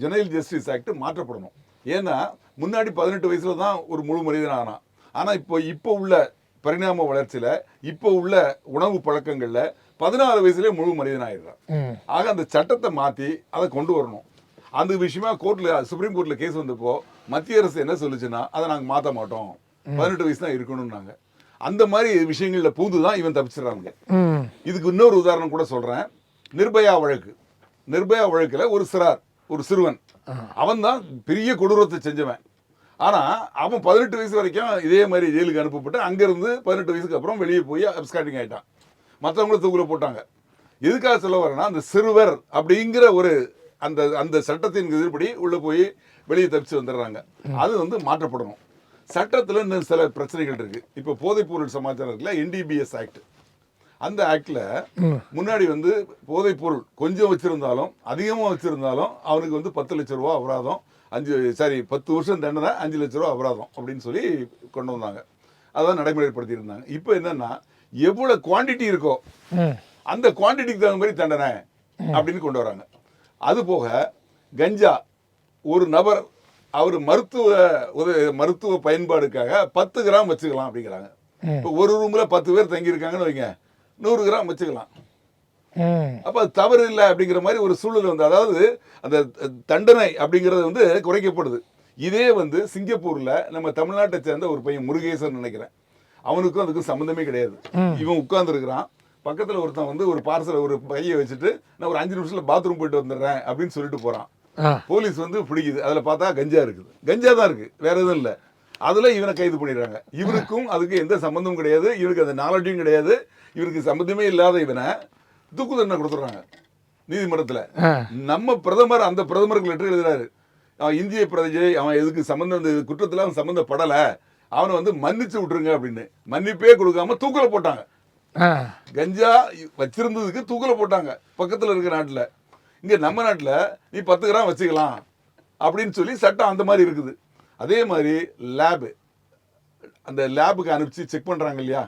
ஜுனைல் ஜஸ்டிஸ் ஆக்ட் மாற்றப்படணும். ஏன்னா முன்னாடி 18 வயசுல தான் ஒரு முழு மனிதன் ஆனான். ஆனால் இப்போ உள்ள பரிணாம வளர்ச்சியில், இப்போ உள்ள உணவு பழக்கங்களில் 16 வயசுலேயே முழு மனிதன் ஆயிடுறான். ஆக அந்த சட்டத்தை மாற்றி அதை கொண்டு வரணும். அந்த விஷயமா சுப்ரீம் கோர்ட்டில் கேஸ் வந்தப்போ மத்திய அரசு என்ன சொல்லுச்சுன்னா, அதை நாங்கள் மாற்ற மாட்டோம், 18 வயசு தான் இருக்கணும்னாங்க. அந்த மாதிரி விஷயங்களில் பூந்து தான் இவன் தப்பிச்சிடறாங்க. இதுக்கு இன்னொரு உதாரணம் கூட சொல்கிறேன். நிர்பயா வழக்கு. நிர்பயா வழக்கில் ஒரு சிறுவன் அவன் தான் பெரிய கொடூரத்தை செஞ்சவன். ஆனால் அவன் 18 வயசு வரைக்கும் இதே மாதிரி ஜெயிலுக்கு அனுப்பப்பட்டு அங்கேருந்து 18 வயசுக்கு அப்புறம் வெளியே போய் அப்ஸ்காண்டிங் ஆகிட்டான். மற்றவங்களும் தூக்கில் போட்டாங்க. எதுக்காக சொல்ல வரேன்னா, அந்த சிறுவர் அப்படிங்கிற ஒரு அந்த சட்டத்தின் எதிர்ப்படி உள்ளே போய் வெளியே தப்பிச்சு வந்துடுறாங்க. அது வந்து மாற்றப்படணும். சட்டத்தில் இன்னும் சில பிரச்சனைகள் இருக்கு. இப்போ போதைப்பொருள் சமாச்சாரம் இருக்குல்ல, NDBS ஆக்ட். அந்த ஆக்டில் முன்னாடி வந்து போதைப்பொருள் கொஞ்சம் வச்சிருந்தாலும் அதிகமாக வச்சிருந்தாலும் அவனுக்கு வந்து 10 லட்ச ரூபா அபராதம், 10 வருஷம் தண்டனை, 5 லட்ச ரூபா அபராதம் அப்படின்னு சொல்லி கொண்டு வந்தாங்க. அதான் நடைமுறைப்படுத்தி இருந்தாங்க. இப்போ என்னன்னா, எவ்வளவு குவான்டிட்டி இருக்கோ அந்த குவான்டிட்டிக்கு தகுந்த மாதிரி தண்டனை அப்படின்னு கொண்டு வராங்க. அது போக கஞ்சா ஒரு நபர் அவர் மருத்துவ பயன்பாடுக்காக 10 கிராம் வச்சுக்கலாம் அப்படிங்கிறாங்க. இப்போ ஒரு ரூம்ல 10 பேர் தங்கியிருக்காங்கன்னு வைங்க, 100 கிராம் வச்சுக்கலாம். அப்ப அது தவறு இல்லை அப்படிங்கிற மாதிரி ஒரு சூழல் வந்து, அதாவது அந்த தண்டனை அப்படிங்கிறது வந்து குறைக்கப்படுது. இதே வந்து சிங்கப்பூர்ல நம்ம தமிழ்நாட்டை சேர்ந்த ஒரு பையன் முருகேசன் நினைக்கிறேன், அவனுக்கும் அதுக்கும் சம்மந்தமே கிடையாது. இவன் உட்கார்ந்து இருக்கிறான், பக்கத்துல ஒருத்தன் வந்து ஒரு பார்சல் ஒரு பையை வச்சுட்டு நான் ஒரு 5 நிமிஷத்துல பாத்ரூம் போயிட்டு வந்துடுறேன் அப்படின்னு சொல்லிட்டு போறான். போலீஸ் வந்து பிடிக்குது. அதுல பார்த்தா கஞ்சா இருக்குது. கஞ்சா தான் இருக்கு, வேற எதுவும் இல்லை. அதுல இவனை கைது பண்ணிடுறாங்க. இவருக்கும் அதுக்கு எந்த சம்பந்தமும் கிடையாது, இவருக்கு அந்த நாலேஜும் கிடையாது, இவருக்கு சம்பந்தமே இல்லாத இவனை தூக்கு தண்டனை கொடுத்துட்றாங்க நீதிமன்றத்துல. நம்ம பிரதமர் அந்த பிரதமருக்கு லெட்டர் எழுதுறாரு, அவன் இந்திய பிரஜை, அவன் எதுக்கு சம்பந்தம், குற்றத்துல அவன் சம்பந்தப்படலை, அவனை வந்து மன்னிச்சு விட்டுருங்க அப்படின்னு. மன்னிப்பே கொடுக்காம தூக்கில போட்டாங்க. கஞ்சா வச்சிருந்ததுக்கு தூக்கில போட்டாங்க பக்கத்துல இருக்கிற நாட்டுல. இங்க நம்ம நாட்டுல நீ 10 கிராம் வச்சுக்கலாம் அப்படின்னு சொல்லி சட்டம் அந்த மாதிரி இருக்குது. அதே மாதிரி லேபு, அந்த லேபுக்கு அனுப்பிச்சு செக் பண்றாங்க இல்லையா,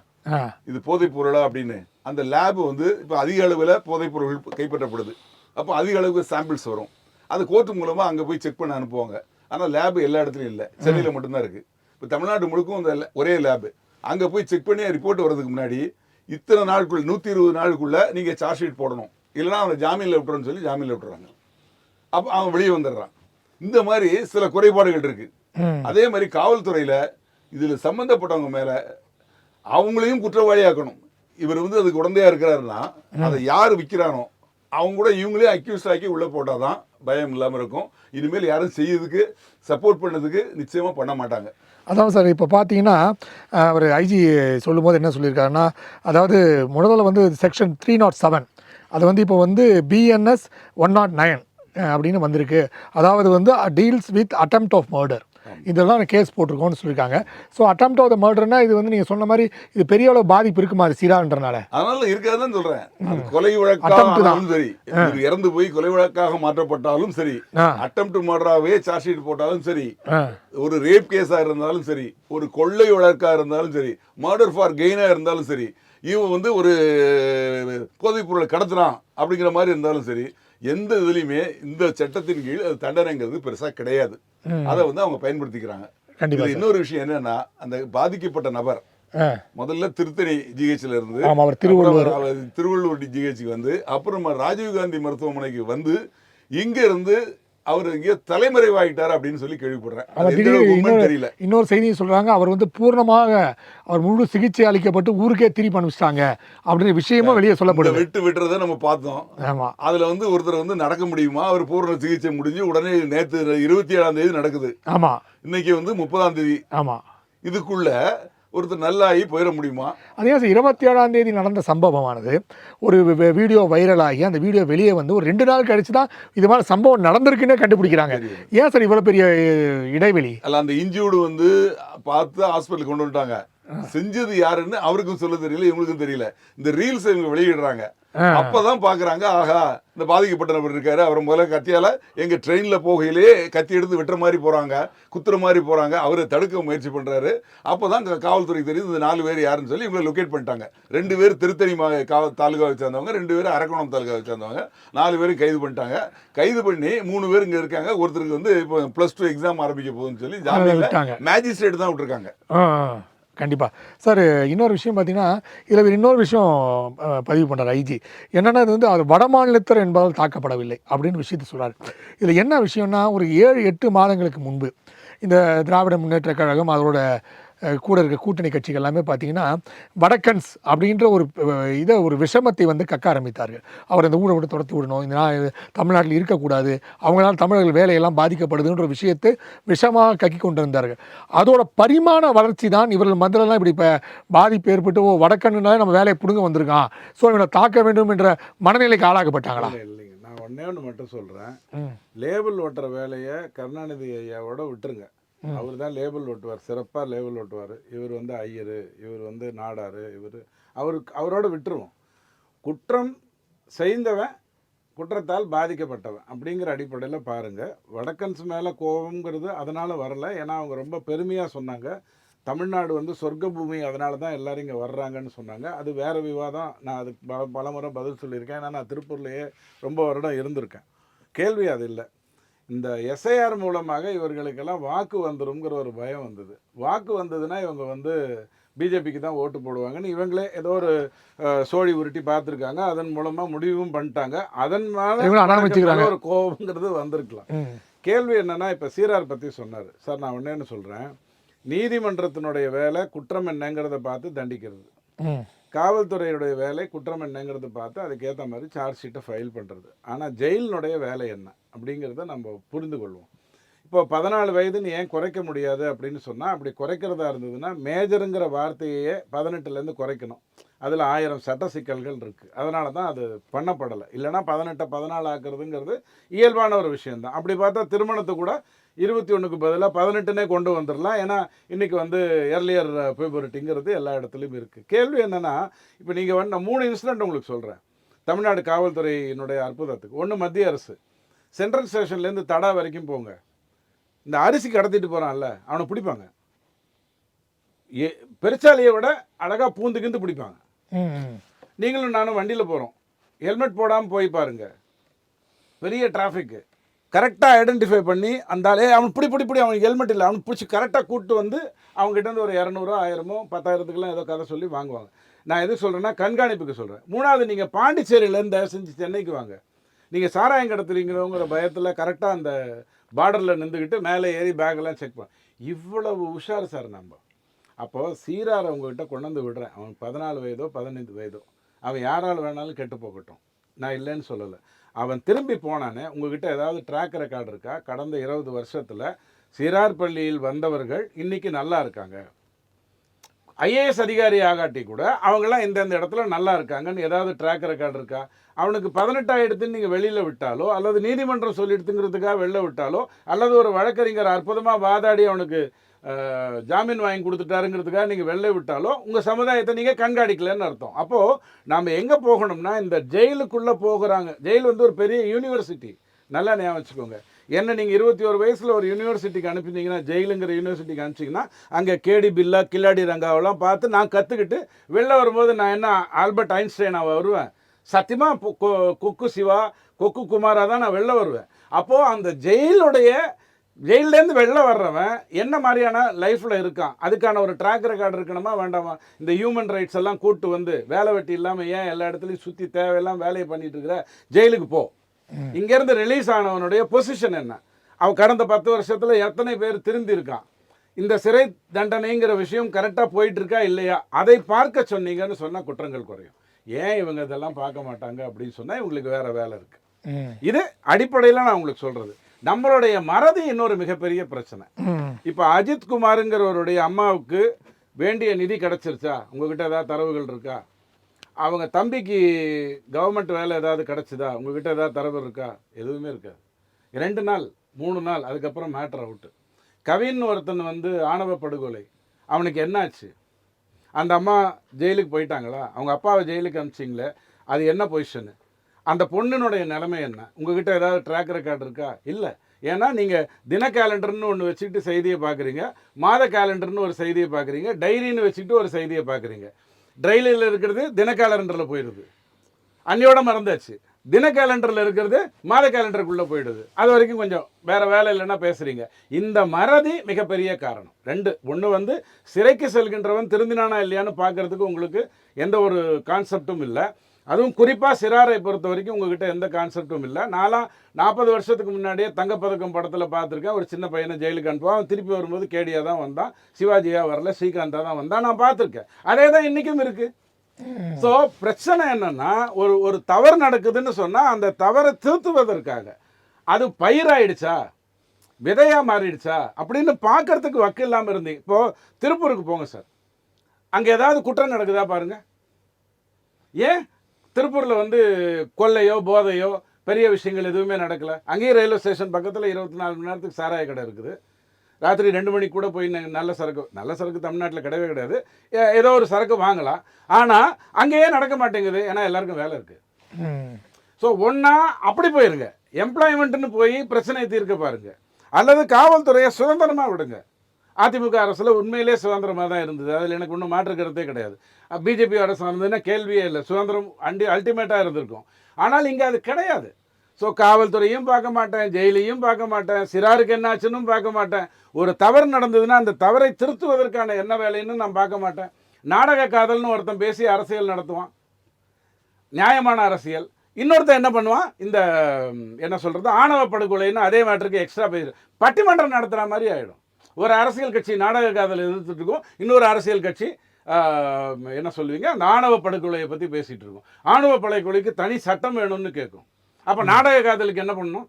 இது போதைப் பொருளா அப்படின்னு. அந்த லேபு வந்து இப்போ அதிக அளவில் போதைப் பொருட்கள் கைப்பற்றப்படுது. அப்போ அதிக அளவுக்கு சாம்பிள்ஸ் வரும். அது கோர்ட்டு மூலமா அங்கே போய் செக் பண்ண அனுப்புவாங்க. ஆனால் லேபு எல்லா இடத்துலையும் இல்லை, சென்னையில் மட்டும்தான் இருக்கு. இப்போ தமிழ்நாடு முழுக்கும் அந்த ஒரே லேபு. அங்கே போய் செக் பண்ணி ரிப்போர்ட் வர்றதுக்கு முன்னாடி இத்தனை நாளுக்குள்ள 120 நாளுக்குள்ள நீங்க சார்ஜ் ஷீட் போடணும், இல்லைன்னா அவனை ஜாமீன்ல விட்டுறன்னு சொல்லி ஜாமீன்ல விட்டுறாங்க. அப்போ அவன் வெளியே வந்துடுறான். இந்த மாதிரி சில குறைபாடுகள் இருக்கு. அதே மாதிரி காவல்துறையில இதுல சம்பந்தப்பட்டவங்க மேல அவங்களையும் குற்றவாளியாக்கணும். இவர் வந்து அதுக்கு உடந்தையா இருக்கிறாருன்னா அதை யார் விற்கிறானோ அவங்க கூட இவங்களே அக்யூஸ்ட் ஆக்கி உள்ள போட்டாதான் பயம் இல்லாமல் இருக்கும். இனிமேல் யாரும் செய்யறதுக்கு சப்போர்ட் பண்ணதுக்கு நிச்சயமா பண்ண மாட்டாங்க. அதான் சார், இப்போ பார்த்தீங்கன்னா அவர் ஐஜி சொல்லும்போது என்ன சொல்லியிருக்காருன்னா, அதாவது முதல்ல வந்து செக்ஷன் 307 அது வந்து இப்போ வந்து BNS 109 அப்படின்னு வந்திருக்கு. அதாவது வந்து deals with attempt of murder, இதெல்லாம் கேஸ் போட்டிருக்கோம்னு சொல்லியிருக்காங்க. ஸோ அட்டெம்ப்ட் ஆஃப் த மர்டர்னா இது வந்து நீங்கள் சொன்ன மாதிரி இது பெரிய அளவு பாதிப்பு இருக்குமா அது சீரான்றனால? அதனால இருக்காதுன்னு சொல்றேன். கொலை வழக்காலும் சரி, இறந்து போய் கொலை வழக்காக மாற்றப்பட்டாலும் சரி, அட்டெம்ப்ட் மர்டராகவே சார்ஜ் ஷீட் போட்டாலும் சரி, ஒரு ரேப் கேஸா இருந்தாலும் சரி, ஒரு கொள்ளை வழக்கா இருந்தாலும் சரி, மர்டர் ஃபார் கெயினா இருந்தாலும் சரி, இவன் வந்து ஒரு போதைப் பொருளை கடத்துறான் அப்படிங்கிற மாதிரி இருந்தாலும் சரி, எந்த இதுலையுமே இந்த சட்டத்தின் கீழ் அது தண்டனைங்கிறது பெருசா கிடையாது. அதை வந்து அவங்க பயன்படுத்திக்கிறாங்க. இன்னொரு விஷயம் என்னன்னா, அந்த பாதிக்கப்பட்ட நபர் முதல்ல திருத்தணி ஜிஹெச்ல இருந்து ஆமா, அவர் திருவள்ளுவர். அப்புறம் அவர் திருவள்ளூர் ஜிஹெச்சுக்கு வந்து அப்புறமா ராஜீவ்காந்தி மருத்துவமனைக்கு வந்து இங்க இருந்து அவர் இங்கே தலைமறைவாயிட்டார் அப்படின்னு சொல்லி கேள்விப்படுறேன். அது எந்த அளவுக்கு உண்மைன்னு தெரியல. இன்னொரு செய்தியை சொல்றாங்க, அவர் வந்து பூர்ணமாக அவர் முழு சிகிச்சை அளிக்கப்பட்டு ஊருக்கே திருப்பி அனுப்பிச்சிட்டாங்க அப்படின்ற விஷயமும் வெளியே இந்த சொல்லப்படுது. விட்டுறதை நம்ம பார்த்தோம். ஆமா, அதுல வந்து ஒருத்தர் வந்து நடக்க முடியுமா, அவர் பூர்ண சிகிச்சை முடிஞ்சு உடனே நேத்து 27ஆம் தேதி நடக்குது, ஆமா, இன்னைக்கு வந்து 30ஆம் தேதி, ஆமா. இதுக்குள்ள ஒருத்தர் நல்லாகி போயிட முடியுமா? அதே 27ஆம் தேதி நடந்த சம்பவமானது ஒரு வீடியோ வைரலாகி அந்த வீடியோ வெளியே வந்து ஒரு 2 நாள் கழிச்சு தான் இது மாதிரி சம்பவம் நடந்திருக்குன்னே கண்டுபிடிக்கிறாங்க. ஏன் சார் இவ்வளவு பெரிய இடைவெளி? அல்ல, அந்த இன்ஜூர்டு வந்து பார்த்து ஹாஸ்பிட்டல் கொண்டு வந்துட்டாங்க. செஞ்சது யாருன்னு அவருக்கும் சொல்ல தெரியல, இவங்களுக்கும் தெரியல. இந்த ரீல்ஸ் இவங்க வெளியிடுறாங்க. அப்பதான் பாக்குறாங்க, ஆஹா இந்த பாதிக்கப்பட்ட நபர் இருக்காரு, அவரை முதல்ல கத்தியால எங்க ட்ரெயின்ல போகையிலே கத்தி எடுத்து வெட்டுற மாதிரி போறாங்க, குத்துற மாதிரி போறாங்க, அவரை தடுக்க முயற்சி பண்றாரு. அப்பதான் காவல்துறைக்கு தெரியுது இந்த 4 பேர் யாருன்னு சொல்லி இவங்களை லொக்கேட் பண்ணிட்டாங்க. 2 பேர் திருத்தணி தாலுகாவை சேர்ந்தவங்க, 2 பேர் அரக்கோணம் தாலுகாவை சேர்ந்தவங்க, 4 பேரும் கைது பண்ணிட்டாங்க. கைது பண்ணி 3 பேர் இங்க இருக்காங்க. ஒருத்தருக்கு வந்து இப்போ +2 எக்ஸாம் ஆரம்பிக்க போகுதுன்னு சொல்லி ஜாமீன்ல மேஜிஸ்ட்ரேட் தான் விட்டுருக்காங்க. கண்டிப்பாக சார். இன்னொரு விஷயம் பார்த்தீங்கன்னா, இதில் இன்னொரு விஷயம் பதிவு பண்ணுறார் ஐஜி. என்னென்னா, இது வந்து அவர் வடமாநிலத்தர் என்பதால் தாக்கப்படவில்லை அப்படின்னு விஷயத்தை சொல்கிறார். இதில் என்ன விஷயம்னா, ஒரு 7-8 மாதங்களுக்கு முன்பு இந்த திராவிட முன்னேற்ற கழகம் அதோட கூட இருக்க கூட்டணி கட்சிகள் எல்லாமே பார்த்தீங்கன்னா வடக்கன்ஸ் அப்படின்ற ஒரு விஷமத்தை வந்து கக்க ஆரம்பித்தார்கள். அவர் இந்த ஊரை விட்டு துரத்தி விடணும், இந்த தமிழ்நாட்டில் இருக்கக்கூடாது, அவங்களால தமிழர்கள் வேலையெல்லாம் பாதிக்கப்படுதுன்ற விஷயத்தை விஷமாக கக்கி கொண்டு இருந்தார்கள். அதோட பரிமாண வளர்ச்சி தான் இவர்கள் மத்தியிலலாம் இப்படி இப்போ பாதிப்பு ஏற்பட்டு வடக்கன்னாலே நம்ம வேலையை பிடுங்க வந்திருக்கான், ஸோ இவனை தாக்க வேண்டும் என்ற மனநிலைக்கு ஆளாக்கப்பட்டாங்களா? இல்லைங்க, நான் ஒன்று மட்டும் சொல்கிறேன். லேபிள் ஓட்டுற வேலையை கருணாநிதி ஐயாவோட விட்டுருங்க. அவர் தான் லேபிள் ஓட்டுவார், சிறப்பாக லேபிள் ஓட்டுவார். இவர் வந்து ஐயர், இவர் வந்து நாடார், அவரோட விட்டுருவோம். குற்றம் செய்தவன் குற்றத்தால் பாதிக்கப்பட்டவன் அப்படிங்கிற அடிப்படையில் பாருங்கள். வடக்கன்ஸ் மேலே கோபங்கிறது அதனால் வரலை. ஏன்னா அவங்க ரொம்ப பெருமையாக சொன்னாங்க, தமிழ்நாடு வந்து சொர்க்க பூமி, அதனால தான் எல்லோரும் இங்கே வர்றாங்கன்னு சொன்னாங்க. அது வேறு விவாதம். நான் அதுக்கு பல முறை பதில் சொல்லியிருக்கேன். ஏன்னா நான் திருப்பூர்லேயே ரொம்ப வருடம் இருந்திருக்கேன். கேள்வி அது இல்லை. இந்த எஸ்ஐஆர் மூலமாக இவர்களுக்கெல்லாம் வாக்கு வந்துருங்கிற ஒரு பயம் வந்தது. வாக்கு வந்ததுன்னா இவங்க வந்து பிஜேபிக்கு தான் ஓட்டு போடுவாங்கன்னு இவங்களே ஏதோ ஒரு சோழி உருட்டி பார்த்துருக்காங்க. அதன் மூலமாக முடிவும் பண்ணிட்டாங்க. அதன் மேலே ஒரு கோபங்கிறது வந்திருக்கலாம். கேள்வி என்னன்னா, இப்போ சீரார் பற்றி சொன்னார் சார். நான் ஒன்றேன்னு சொல்கிறேன், நீதிமன்றத்தினுடைய வேலை குற்றம் என்னங்கிறத பார்த்து தண்டிக்கிறது, காவல்துறையுடைய வேலை குற்றம் என்னங்கிறத பார்த்து அதுக்கேற்ற மாதிரி சார்ஜ் ஷீட்டை ஃபைல் பண்ணுறது. ஆனால் ஜெயிலினுடைய வேலை என்ன அப்படிங்கிறத நம்ம புரிந்து கொள்வோம். இப்போ 14 வயதுன்னு ஏன் குறைக்க முடியாது அப்படின்னு சொன்னால், அப்படி குறைக்கிறதா இருந்ததுன்னா மேஜருங்கிற வார்த்தையே 18லேருந்து குறைக்கணும். அதில் 1000 சட்ட சிக்கல்கள் இருக்குது. அதனால தான் அது பண்ணப்படலை. இல்லைனா 18 14 ஆக்குறதுங்கிறது இயல்பான ஒரு விஷயந்தான். அப்படி பார்த்தா திருமணத்தை கூட 21க்கு பதிலாக 18னே கொண்டு வந்துடலாம். ஏன்னா இன்றைக்கி வந்து எர்லியர் பியூபரிட்டிங்கிறது எல்லா இடத்துலையும் இருக்குது. கேள்வி என்னென்னா, இப்போ நீங்கள் வந்து நான் 3 இன்சிடென்ட் உங்களுக்கு சொல்கிறேன் தமிழ்நாடு காவல்துறையினுடைய அற்புதத்துக்கு. ஒன்று, மத்திய அரசு சென்ட்ரல் ஸ்டேஷன்லேருந்து தடா வரைக்கும் போங்க, இந்த அரிசி கடத்திட்டு போகிறான்ல அவனை பிடிப்பாங்க. பெருச்சாலியை விட அழகாக பூந்துக்கிந்து பிடிப்பாங்க. நீங்களும் நானும் வண்டியில் போகிறோம், ஹெல்மெட் போடாமல் போய் பாருங்கள், பெரிய டிராஃபிக்கு, கரெக்டாக ஐடென்டிஃபை பண்ணி அந்தாலே அவன் பிடி அவனுக்கு ஹெல்மெட் இல்லை, அவனுக்கு பிடிச்சி கரெக்டாக கூப்பிட்டு வந்து அவங்ககிட்ட ஒரு 200 1000 10,000க்குலாம் ஏதோ கதை சொல்லி வாங்குவாங்க. நான் எது சொல்கிறேன்னா கண்காணிப்புக்கு சொல்கிறேன். 3வது, நீங்கள் பாண்டிச்சேரியிலேருந்து தயவு செஞ்சு சென்னைக்கு வாங்க. நீங்கள் சாராயம் கடத்துறீங்கிறவங்கிற பயத்தில் கரெக்டாக அந்த பார்டரில் நின்றுக்கிட்டு மேலே ஏறி பேக்கெல்லாம் செக் பண்ண, இவ்வளவு உஷார் சார் நம்ம. அப்போது சீரார் அவங்ககிட்ட கொண்டு வந்து விடுறேன். அவன் 14 வயதோ 15 வயதோ, அவன் யாரால் வேணாலும் கெட்டு போகட்டும், நான் இல்லைன்னு சொல்லலை. அவன் திரும்பி போனானே, உங்ககிட்ட ஏதாவது ட்ராக் ரெக்கார்டு இருக்கா? கடந்த 20 வருஷத்தில் சிறார் பள்ளியில் வந்தவர்கள் இன்றைக்கி நல்லா இருக்காங்க. ஐஏஎஸ் அதிகாரி ஆகாட்டி கூட அவங்களாம் இந்தந்த இடத்துல நல்லா இருக்காங்கன்னு ஏதாவது ட்ராக் ரெக்கார்டு இருக்கா? அவனுக்கு 18 ஆகிடுத்துன்னு நீங்கள் வெளியில் விட்டாலோ, அல்லது நீதிமன்றம் சொல்லிடுத்துங்கிறதுக்காக வெளில விட்டாலோ, அல்லது ஒரு வழக்கறிஞர் அற்புதமாக வாதாடி அவனுக்கு ஜாமீன் வாங்கி கொடுத்துட்டாருங்கிறதுக்காக நீங்கள் வெளில விட்டாலோ, உங்கள் சமுதாயத்தை நீங்கள் கண்காணிக்கலன்னு அர்த்தம். அப்போது நாம் எங்கே போகணும்னா, இந்த ஜெயிலுக்குள்ளே போகிறாங்க. ஜெயில் வந்து ஒரு பெரிய யூனிவர்சிட்டி, நல்லா ஞாபகம் வச்சுக்கோங்க. என்ன நீங்கள் 21 வயசில் ஒரு யூனிவர்சிட்டிக்கு அனுப்பினீங்கன்னா, ஜெயிலுங்கிற யூனிவர்சிட்டிக்கு அனுப்பிச்சிங்கன்னா, அங்கே கேடி பில்லா கில்லாடி ரங்காவெல்லாம் பார்த்து நான் கற்றுக்கிட்டு வெளில வரும்போது நான் என்ன ஆல்பர்ட் ஐன்ஸ்டைனாக வருவேன்? சத்தியமாக கொக்கு சிவா, கொக்கு குமாராக தான் நான் வெளில வருவேன். அப்போது அந்த ஜெயிலுடைய ஜெயிலேருந்து வெளில வர்றவன் என்ன மாதிரியான லைஃப்பில் இருக்கான், அதுக்கான ஒரு ட்ராக் ரெக்கார்டு இருக்கணுமா வேண்டாமா? இந்த ஹியூமன் ரைட்ஸ் எல்லாம் கூட்டு வந்து வேலை வெட்டி இல்லாமல் ஏன் எல்லா இடத்துலையும் சுற்றி தேவையெல்லாம் வேலையை பண்ணிட்டு இருக்கிற, ஜெயிலுக்கு போ. இங்கேருந்து ரிலீஸ் ஆனவனுடைய பொசிஷன் என்ன, அவன் கடந்த 10 வருஷத்தில் எத்தனை பேர் திருந்தி இருக்கான், இந்த சிறை தண்டனைங்கிற விஷயம் கரெக்டாக போயிட்டு இருக்கா இல்லையா, அதை பார்க்க சொன்னீங்கன்னு சொன்னால் குற்றங்கள் குறையும். ஏன் இவங்க இதெல்லாம் பார்க்க மாட்டாங்க அப்படின்னு சொன்னால் இவங்களுக்கு வேற வேலை இருக்குது. இது அடிப்படையில் நான் உங்களுக்கு சொல்கிறது. நம்மளுடைய மறதி இன்னொரு மிகப்பெரிய பிரச்சனை. இப்போ அஜித் குமாருங்கிறவருடைய அம்மாவுக்கு வேண்டிய நிதி கிடைச்சிருச்சா, உங்ககிட்ட ஏதாவது தரவுகள் இருக்கா? அவங்க தம்பிக்கு கவர்மெண்ட் வேலை ஏதாவது கிடைச்சதா, உங்ககிட்ட ஏதாவது தரவு இருக்கா? எதுவுமே இருக்காது. 2 நாள் 3 நாள் அதுக்கப்புறம் மேட்டர் அவுட்டு. கவின் ஒருத்தன் வந்து ஆணவ படுகொலை, அவனுக்கு என்னாச்சு? அந்த அம்மா ஜெயிலுக்கு போயிட்டாங்களா? அவங்க அப்பாவை ஜெயிலுக்கு அனுப்பிச்சிங்களே, அது என்ன பொசிஷனு? அந்த பொண்ணினுடைய நிலைமை என்ன? உங்ககிட்ட ஏதாவது ட்ராக் ரெக்கார்டு இருக்கா? இல்லை. ஏன்னா நீங்கள் தின கேலண்டர்னு ஒன்று வச்சுக்கிட்டு செய்தியை பார்க்குறீங்க, மாத கேலண்டர்னு ஒரு செய்தியை பார்க்குறீங்க, டைரின்னு வச்சுக்கிட்டு ஒரு செய்தியை பார்க்குறீங்க. டைரியில் இருக்கிறது தின கேலண்டரில் போயிடுது, அன்னையோட மறந்தாச்சு. தின கேலண்டரில் இருக்கிறது மாத கேலண்டருக்குள்ளே போயிடுது. அது வரைக்கும் கொஞ்சம் வேறு வேலை இல்லைன்னா பேசுகிறீங்க. இந்த மறதி மிகப்பெரிய காரணம். 2. ஒன்று வந்து சிறைக்கு செல்கின்றவன் திருந்தினானா இல்லையான்னு பார்க்குறதுக்கு உங்களுக்கு எந்த ஒரு கான்செப்டும் இல்லை. அதுவும் குறிப்பாக சிறாரை பொறுத்த வரைக்கும் உங்ககிட்ட எந்த கான்செப்டும் இல்லை. நான்லாம் 40 வருஷத்துக்கு முன்னாடியே தங்கப்பதக்கம் படத்தில் பார்த்துருக்கேன். ஒரு சின்ன பையனை ஜெயிலுக்கு அனுப்புவான், அவன் திருப்பி வரும்போது கேடியாக தான் வந்தான், சிவாஜியாக வரல, ஸ்ரீகாந்தாக தான் வந்தான். நான் பார்த்துருக்கேன். அதே தான் இன்றைக்கும் இருக்குது. ஸோ பிரச்சனை என்னென்னா, ஒரு தவறு நடக்குதுன்னு சொன்னால் அந்த தவறை திருத்துவதற்காக அது பயிராயிடுச்சா, விதையாக மாறிடுச்சா அப்படின்னு பார்க்கறதுக்கு வக்கு இல்லாமல் இருந்தீங்க. இப்போது திருப்பூருக்கு போங்க சார், அங்கே ஏதாவது குற்றம் நடக்குதா பாருங்கள். ஏன் திருப்பூரில் வந்து கொள்ளையோ போதையோ பெரிய விஷயங்கள் எதுவுமே நடக்கலை? அங்கேயும் ரயில்வே ஸ்டேஷன் பக்கத்தில் 24 மணி நேரத்துக்கு சாராய கடை இருக்குது. ராத்திரி 2 மணிக்கு கூட போய் நல்ல சரக்கு தமிழ்நாட்டில் கிடையவே கிடையாது, ஏதோ ஒரு சரக்கு வாங்கலாம். ஆனால் அங்கேயே நடக்க மாட்டேங்குது, ஏன்னா எல்லாருக்கும் வேலை இருக்குது. ஸோ ஒன்றா அப்படி போயிருங்க, எம்ப்ளாய்மெண்ட்டுன்னு போய் பிரச்சனையை தீர்க்க பாருங்க, அல்லது காவல்துறையை சுதந்திரமாக விடுங்க. அதிமுக அரசில் உண்மையிலே சுதந்திரமாக தான் இருந்தது, அதில் எனக்கு ஒன்றும் மாற்று கருத்தே கிடையாது. பிஜேபி அரசு வந்ததுன்னா கேள்வியே இல்லை, சுதந்திரம் அல்டிமேட்டாக இருந்திருக்கும். ஆனால் இங்கே அது கிடையாது. ஸோ காவல்துறையும் பார்க்க மாட்டேன், ஜெயிலையும் பார்க்க மாட்டேன், சிறாருக்கு என்ன ஆச்சுன்னு பார்க்க மாட்டேன். ஒரு தவறு நடந்ததுன்னா அந்த தவறை திருத்துவதற்கான என்ன வேலைன்னு நான் பார்க்க மாட்டேன். நாடக காதல்னு ஒருத்தன் பேசி அரசியல் நடத்துவான், நியாயமான அரசியல். இன்னொருத்தன் என்ன பண்ணுவான், இந்த என்ன சொல்கிறது, ஆணவ படுகொலைன்னு அதே மேட்டருக்கு எக்ஸ்ட்ரா பேசு, பட்டிமன்றம் நடத்துகிற மாதிரி ஆகிடும். ஒரு அரசியல் கட்சி நாடக காதல் எதிர்த்துட்டு இருக்கும், இன்னொரு அரசியல் கட்சி என்ன சொல்லுவீங்க, அந்த ஆணவ படுகொலையை பற்றி பேசிகிட்டு இருக்கும். ஆணவ படுகொலைக்கு தனி சட்டம் வேணும்னு கேட்கும். அப்போ நாடக காதலுக்கு என்ன பண்ணணும்?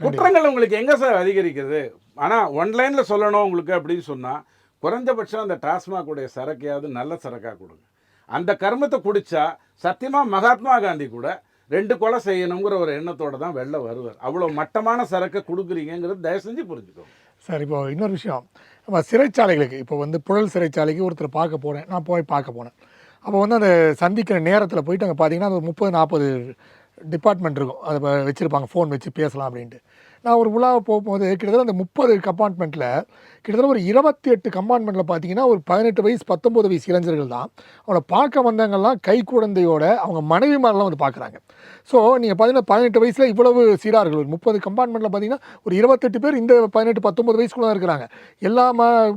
குற்றங்கள் உங்களுக்கு எங்கே சார் அதிகரிக்கிறது? ஆனால் ஒன்லைனில் சொல்லணும் உங்களுக்கு அப்படின்னு சொன்னால், குறைஞ்சபட்சம் அந்த டாஸ்மாகுடைய சரக்கையாவது நல்ல சரக்காக கொடுங்க. அந்த கர்மத்தை குடித்தா சத்தியமாக மகாத்மா காந்தி கூட 2 கொலை செய்யணுங்கிற ஒரு எண்ணத்தோடு தான் வெளில வருவார். அவ்வளோ மட்டமான சரக்கை கொடுக்குறீங்கிறது தயவு செஞ்சு புரிஞ்சுக்கோங்க சார். இப்போ இன்னொரு விஷயம், நம்ம சிறைச்சாலைகளுக்கு இப்போ வந்து புழல் சிறைச்சாலைக்கு ஒருத்தர் பார்க்க போனேன், நான் போய் பார்க்க போனேன். அப்போ வந்து அந்த சந்திக்கிற நேரத்தில் போயிட்டு அங்கே பார்த்தீங்கன்னா அது 30-40 டிபார்ட்மெண்ட் இருக்கும், அதை வச்சுருப்பாங்க, ஃபோன் வச்சு பேசலாம் அப்படின்ட்டு. நான் ஒரு உலாவை போகும்போது கிட்டத்தட்ட அந்த 30 கம்பார்ட்மெண்ட்டில் கிட்டத்தட்ட ஒரு 28 கம்பார்ட்மெண்ட்டில் பார்த்தீங்கன்னா ஒரு 18 வயசு 19 வயசு இளைஞர்கள் தான். அவங்கள பார்க்க வந்தவங்கெல்லாம் கை குழந்தையோட அவங்க மனைவிமாரெலாம் வந்து பார்க்குறாங்க. ஸோ நீங்கள் பார்த்தீங்கன்னா 18 வயசில் இவ்வளவு சிறார்கள், ஒரு 30 கம்பார்ட்மெண்ட்டில் பார்த்தீங்கன்னா ஒரு 28 பேர் இந்த 18-19 வயசுக்குள்ள தான் இருக்கிறாங்க. எல்லா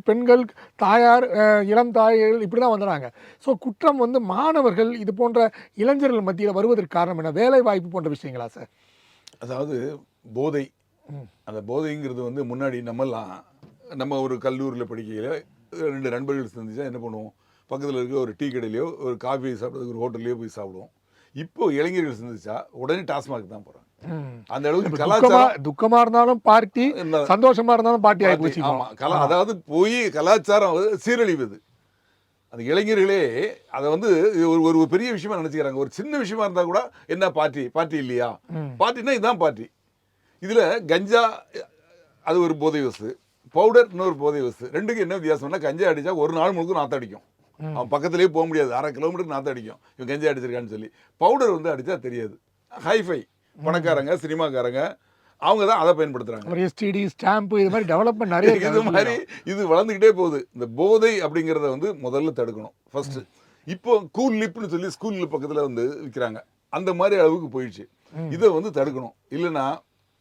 பெண்கள், தாயார், இளம் தாய்கள் இப்படி தான் வந்துடுறாங்க. ஸோ குற்றம் வந்து மாணவர்கள் இது போன்ற இளைஞர்கள் மத்தியில் வருவதற்கு காரணம் என்ன? வேலை வாய்ப்பு போன்ற விஷயங்களா சார்? அதாவது போதை, அந்த போதைங்கிறது வந்து முன்னாடி நம்ம ஒரு கல்லூரியில் படிக்கையில் 2 நண்பர்கள் சந்திச்சா என்ன பண்ணுவோம், பக்கத்தில் இருக்க ஒரு டீ கடையிலையோ ஒரு காஃபி சாப்பிட்றதுக்கு ஒரு ஹோட்டல்லையோ போய் சாப்பிடுவோம். இப்போ இளைஞர்கள் சந்திச்சா உடனே டாஸ்மாக் தான் போகிறாங்க. அந்த அளவுக்கு கலாச்சாரம், துக்கமாக இருந்தாலும் பார்ட்டி, சந்தோஷமாக இருந்தாலும் பார்ட்டி ஆகி போச்சு. ஆமாம், அதாவது போய் கலாச்சாரம் சீரழிவது. அந்த இளைஞர்களே அதை வந்து ஒரு பெரிய விஷயமா நினச்சிக்கிறாங்க. ஒரு சின்ன விஷயமா இருந்தால் கூட என்ன பார்ட்டி இல்லையா, பார்ட்டினா இதுதான் பார்ட்டி. இதில் கஞ்சா அது ஒரு போதை வஸ்து, பவுடர் இன்னொரு போதை வஸ்து. 2க்கும் என்ன வித்தியாசம்னா, கஞ்சா அடித்தா ஒரு நாள் முழுக்க நாற்றம் அடிக்கும், அவன் பக்கத்துலேயே போக முடியாது, 1/2 கிலோமீட்டருக்கு நாற்றம் அடிக்கும் இவன் கஞ்சா அடிச்சிருக்கான்னு சொல்லி. பவுடர் வந்து அடித்தா தெரியாது. ஹைஃபை பணக்காரங்க, சினிமாக்காரங்க, அவங்க தான் அதை பயன்படுத்துகிறாங்க. எஸ்டிடி, ஸ்டாம்பு, இது மாதிரி டெவலப்மெண்ட் நிறைய இது மாதிரி இது வளர்ந்துக்கிட்டே போகுது. இந்த போதை அப்படிங்கிறத வந்து முதல்ல தடுக்கணும் ஃபர்ஸ்ட். இப்போ கூல் லிப்னு சொல்லி ஸ்கூல் பக்கத்தில் வந்து விற்கிறாங்க, அந்த மாதிரி அளவுக்கு போயிடுச்சு. இதை வந்து தடுக்கணும். இல்லைன்னா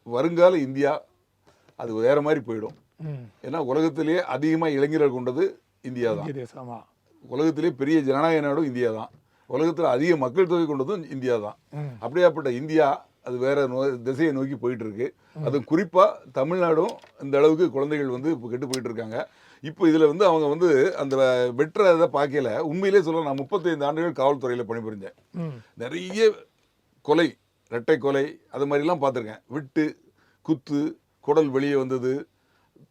வருங்கால இந்தியா அது வேற மாதிரி போயிடும். ஏன்னா உலகத்திலேயே அதிகமாக இளைஞர்கள் கொண்டது இந்தியா தான். இந்திய தேசம், ஆமா. உலகத்திலேயே பெரிய ஜனநாயக நாடும் இந்தியா தான். உலகத்தில் அதிக மக்கள் தொகை கொண்டதும் இந்தியா தான். அப்படியாப்பட்ட இந்தியா அது வேற திசையை நோக்கி போயிட்டு இருக்கு. அது குறிப்பாக தமிழ்நாடும் இந்த அளவுக்கு குழந்தைகள் வந்து இப்போ கெட்டு போயிட்டு இருக்காங்க. இப்போ இதில் வந்து அவங்க வந்து அந்த வெட்டுறதை பார்க்கல. உண்மையிலே சொல்ல, நான் 35 ஆண்டுகள் காவல்துறையில் பணிபுரிஞ்சேன். நிறைய கொலை, இரட்டை கொலை, அது மாதிரிலாம் பார்த்துருக்கேன். வெட்டு, குத்து, குடல் வெளியே வந்தது,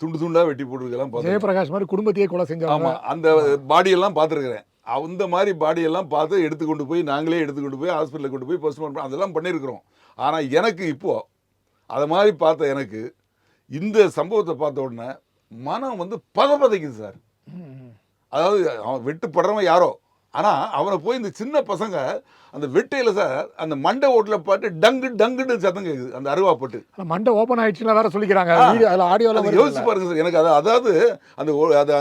துண்டு துண்டா வெட்டி போட்டுருக்கலாம் பார்த்துருக்கேன். ஜெயபிரகாஷ் மாதிரி குடும்பத்தையே கொலை செஞ்சாங்க. ஆமாம், அந்த பாடியெல்லாம் பார்த்துருக்குறேன். அந்த மாதிரி பாடியெல்லாம் பார்த்து எடுத்துக்கொண்டு போய் நாங்களே எடுத்துக்கொண்டு போய் ஹாஸ்பிட்டலில் கொண்டு போய் போஸ்ட்மார்ட்டம் அதெல்லாம் பண்ணியிருக்கிறோம். ஆனால் எனக்கு இப்போது அதை மாதிரி பார்த்த எனக்கு இந்த சம்பவத்தை பார்த்த உடனே மனம் வந்து பதப்பதைக்குது சார். அதாவது அவன் வெட்டுப்படுறவன் யாரோ, ஆனால் அவனை போய் இந்த சின்ன பசங்க அந்த வெட்டையில் சார் அந்த மண்டை ஓட்டில் பாட்டு டங்கு டங்குன்னு சத்தம் கேட்குது, அந்த அருவாப்பட்டு. மண்டை ஓப்பன் ஆயிடுச்சுன்னா வேற சொல்லிக்கிறாங்க. ஆடியோவில் யோசிச்சு பாருங்க சார். எனக்கு அதாவது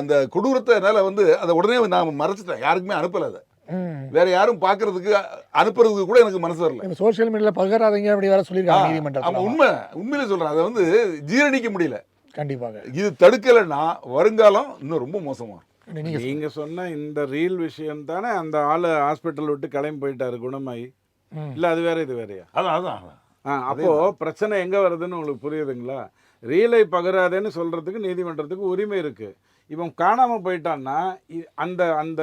அந்த கொடூரத்தை என்னால் வந்து அதை உடனே நான் மறைச்சிட்டேன். யாருக்குமே அனுப்பலை. அதை வேற யாரும் பாக்குறதுக்கு அனுப்புறதுக்கு கூட எனக்கு மனசு வரல. சோசியல் மீடியால பகிராதீங்க அப்படி வேற சொல்லிருக்காங்க நீதிமன்றத்துல. உண்மையிலே சொல்றேன், அதை வந்து ஜீரணிக்க முடியல. கண்டிப்பாக இது தடுக்கலைன்னா வருங்காலம் இன்னும் ரொம்ப மோசமா. நீங்க சொன்ன இந்த ரீல் விஷயம் தானே அந்த ஆளு ஹாஸ்பிட்டல் விட்டு கிளம்பி போயிட்டாரு குணமாயி. இல்ல அது வேற இது வேறையா? அதான் அப்போ பிரச்சனை எங்க வருதுன்னு உங்களுக்கு புரியுதுங்களா? ரீலை பகிராதேன்னு சொல்றதுக்கு நீதிமன்றத்துக்கு உரிமை இருக்கு. இவன் காணாம போயிட்டான்னா அந்த அந்த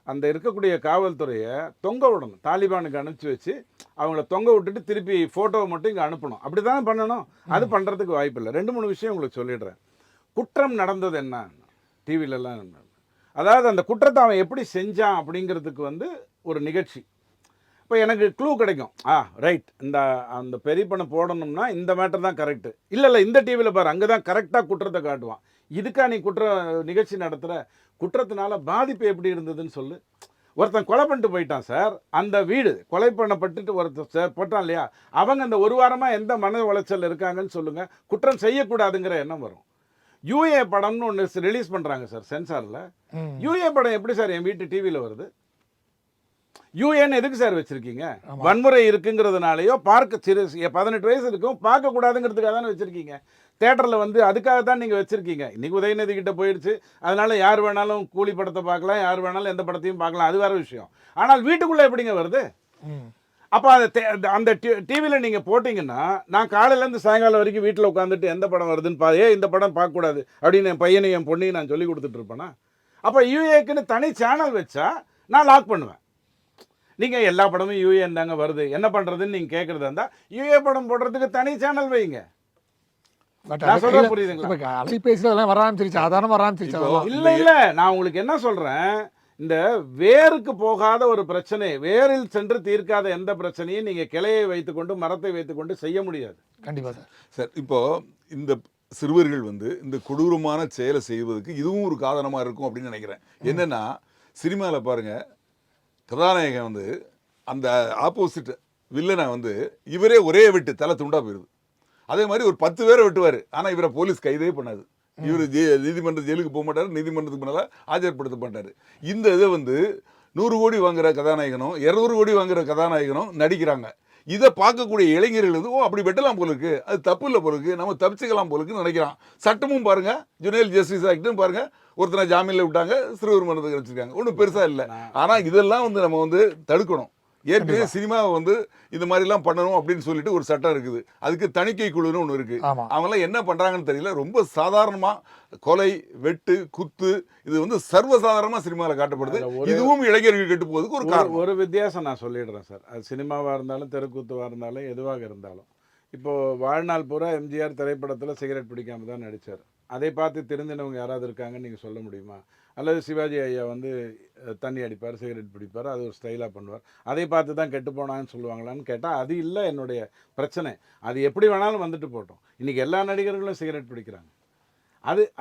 அந்த இருக்கக்கூடிய காவல்துறையை தொங்க விடணும். தாலிபானுக்கு அனுப்பிச்சி வச்சு அவங்கள தொங்க விட்டுட்டு திருப்பி ஃபோட்டோவை மட்டும் இங்கே அனுப்பணும். அப்படி தானே பண்ணணும். அது பண்ணுறதுக்கு வாய்ப்பு இல்லை. 2-3 விஷயம் உங்களுக்கு சொல்லிடுறேன். குற்றம் நடந்தது என்ன டிவிலெலாம், அதாவது அந்த குற்றத்தை அவன் எப்படி செஞ்சான் அப்படிங்கிறதுக்கு வந்து ஒரு நிகழ்ச்சி. இப்போ எனக்கு க்ளூ கிடைக்கும். ரைட், இந்த அந்த பெரிய பணம் போடணும்னா இந்த மேட்டர் தான் கரெக்டு. இல்லை இந்த டிவியில் பாரு, அங்கே தான் கரெக்டாக குற்றத்தை காட்டுவான். இதுக்கா நீ நிகழ்ச்சி நடத்துகிற? குற்றத்தினால பாதிப்பு எப்படி இருந்ததுன்னு சொல்லு. ஒருத்தன் கொலை பண்ணிட்டு போயிட்டான் சார். அந்த வீடு கொலை பண்ணப்பட்டுட்டு ஒருத்தன் போட்டான் இல்லையா, அவங்க அந்த ஒரு வாரமாக எந்த மன உளைச்சல் இருக்காங்கன்னு சொல்லுங்கள். குற்றம் செய்யக்கூடாதுங்கிற எண்ணம் வரும். யூஏ படம்னு ஒன்று ரிலீஸ் பண்ணுறாங்க சார் சென்சாரில். யூஏ படம் எப்படி சார் என் வீட்டு டிவியில் வருது? யூஏன்னு எதுக்கு சார் வச்சுருக்கீங்க? வன்முறை இருக்குங்கிறதுனாலையோ பார்க்க 18 வயசு இருக்கும் பார்க்கக்கூடாதுங்கிறதுக்காக தானே வச்சுருக்கீங்க. தேட்டரில் வந்து அதுக்காக தான் நீங்கள் வச்சுருக்கீங்க. இன்றைக்கி உதயநிதி கிட்ட போயிடுச்சு, அதனால் யார் வேணாலும் கூலி படத்தை பார்க்கலாம், யார் வேணாலும் எந்த படத்தையும் பார்க்கலாம், அது வேறு விஷயம். ஆனால் வீட்டுக்குள்ளே எப்படிங்க வருது? அப்போ அந்த டிவியில் நீங்கள் போட்டிங்கன்னா நான் காலையிலேருந்து சாயங்காலம் வரைக்கும் வீட்டில் உட்காந்துட்டு எந்த படம் வருதுன்னு இந்த படம் பார்க்கக்கூடாது அப்படின்னு என் பையனையும் என் பொண்ணையும் நான் சொல்லி கொடுத்துட்டு இருப்பேனா? அப்போ யூஏக்குன்னு தனி சேனல் வச்சா நான் லாக் பண்ணுவேன். நீங்கள் எல்லா படமும் யூஏ தாங்க வருது, என்ன பண்ணுறதுன்னு நீங்கள் கேட்குறதா இருந்தால் யூஏ படம் போடுறதுக்கு தனி சேனல் வைங்க. இல்ல நான் உங்களுக்கு என்ன சொல்றேன், இந்த வேருக்கு போகாத ஒரு பிரச்சனை, வேரில் சென்று தீர்க்காத எந்த பிரச்சனையும் நீங்க கிளையை வைத்துக்கொண்டு மரத்தை வைத்துக்கொண்டு செய்ய முடியாது. கண்டிப்பா சார். இப்போ இந்த சிறுவர்கள் வந்து இந்த கொடூரமான செயலை செய்வதற்கு இதுவும் ஒரு காரணமா இருக்கும் அப்படின்னு நினைக்கிறேன். என்னன்னா, சினிமாவில் பாருங்க, கதாநாயகன் வந்து அந்த ஆப்போசிட் வில்லனை வந்து இவரே ஒரே வெட்டு தலை துண்டா போயிருது. அதே மாதிரி ஒரு 10 பேரை வெட்டுவார், ஆனால் இவரை போலீஸ் கைதே பண்ணாது. இவர் நீதிமன்ற ஜெயிலுக்கு போக மாட்டார், நீதிமன்றத்துக்கு முன்னால் ஆஜர்படுத்த மாட்டார். இந்த இதை வந்து 100 கோடி வாங்குற கதாநாயகனும் 200 கோடி வாங்குற கதாநாயகனும் நடிக்கிறாங்க. இதை பார்க்கக்கூடிய இளைஞர்கள் வந்து அப்படி வெட்டலாம் போல இருக்கு, அது தப்பு இல்லை போல இருக்கு, நம்ம தப்பிச்சுக்கலாம் போல இருக்குன்னு நினைக்கிறான். சட்டமும் பாருங்க, ஜுனைல் ஜஸ்டிஸ் ஆக்ட்னு பாருங்க, ஒருத்தனை ஜாமீனில் விட்டாங்க, சிறுவர் மன்றத்துக்கு வச்சிருக்காங்க, ஒன்றும் பெருசாக இல்லை. ஆனால் இதெல்லாம் வந்து நம்ம வந்து தடுக்கணும். ஏற்கனவே சினிமாவை வந்து இந்த மாதிரிலாம் பண்ணணும் அப்படின்னு சொல்லிட்டு ஒரு சட்டம் இருக்குது. அதுக்கு தணிக்கை குழுன்னு ஒன்று இருக்குது. அவங்களாம் என்ன பண்ணுறாங்கன்னு தெரியல. ரொம்ப சாதாரணமாக கொலை, வெட்டு, குத்து இது வந்து சர்வசாதாரணமாக சினிமாவில் காட்டப்படுது. இதுவும் இளைஞர்கள் கெட்டு போகிறதுக்கு ஒரு காரணம். ஒரு வித்தியாசம் நான் சொல்லிடுறேன் சார். அது சினிமாவாக இருந்தாலும் தெருக்கூத்துவாக இருந்தாலும் எதுவாக இருந்தாலும், இப்போது வாழ்நாள் பூரா எம்ஜிஆர் திரைப்படத்தில் சிகரெட் பிடிக்காம தான் நடித்தார். அதை பார்த்து திருந்தினவங்க யாராவது இருக்காங்கன்னு நீங்கள் சொல்ல முடியுமா? அல்லது சிவாஜி ஐயா வந்து தண்ணி அடிப்பார், சிகரெட் பிடிப்பார், அது ஒரு ஸ்டைலாக பண்ணுவார், அதை பார்த்து தான் கெட்டு போனான்னு சொல்லுவாங்களான்னு கேட்டால் அது இல்லை என்னுடைய பிரச்சனை. அது எப்படி வேணாலும் வந்துட்டு போட்டோம். இன்றைக்கி எல்லா நடிகர்களும் சிகரெட் பிடிக்கிறாங்க.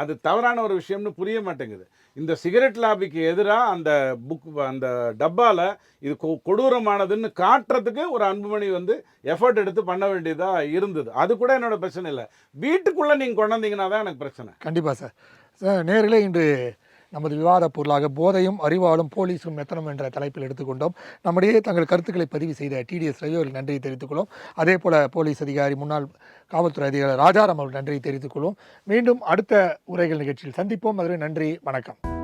அது தவறான ஒரு விஷயம்னு புரிய மாட்டேங்குது. இந்த சிகரெட் லாபிக்கு எதிராக அந்த டப்பாவில் இது கொடூரமானதுன்னு காட்டுறதுக்கு ஒரு அன்புமணி வந்து எஃபர்ட் எடுத்து பண்ண வேண்டியதாக இருந்தது. அது கூட என்னோட பிரச்சனை இல்லை. வீட்டுக்குள்ளே நீங்கள் கொண்டாந்தீங்கன்னா தான் எனக்கு பிரச்சனை. கண்டிப்பாக சார். சார் நேரில் இன்று நமது விவாத பொருளாக போதையும் அறிவாலும் போலீஸும் மெத்தனம் என்ற தலைப்பில் எடுத்துக்கொண்டோம். நம்முடைய தங்கள் கருத்துக்களை பதிவு செய்த டிடிஎஸ் ரவி அவர்கள் நன்றியை தெரிவித்துக் கொள்வோம். அதே போல போலீஸ் அதிகாரி முன்னாள் காவல்துறை அதிகாரி ராஜாராம் அவர்கள் நன்றியை தெரிவித்துக் கொள்வோம். மீண்டும் அடுத்த உரைகள் நிகழ்ச்சியில் சந்திப்போம். அதுவரை நன்றி, வணக்கம்.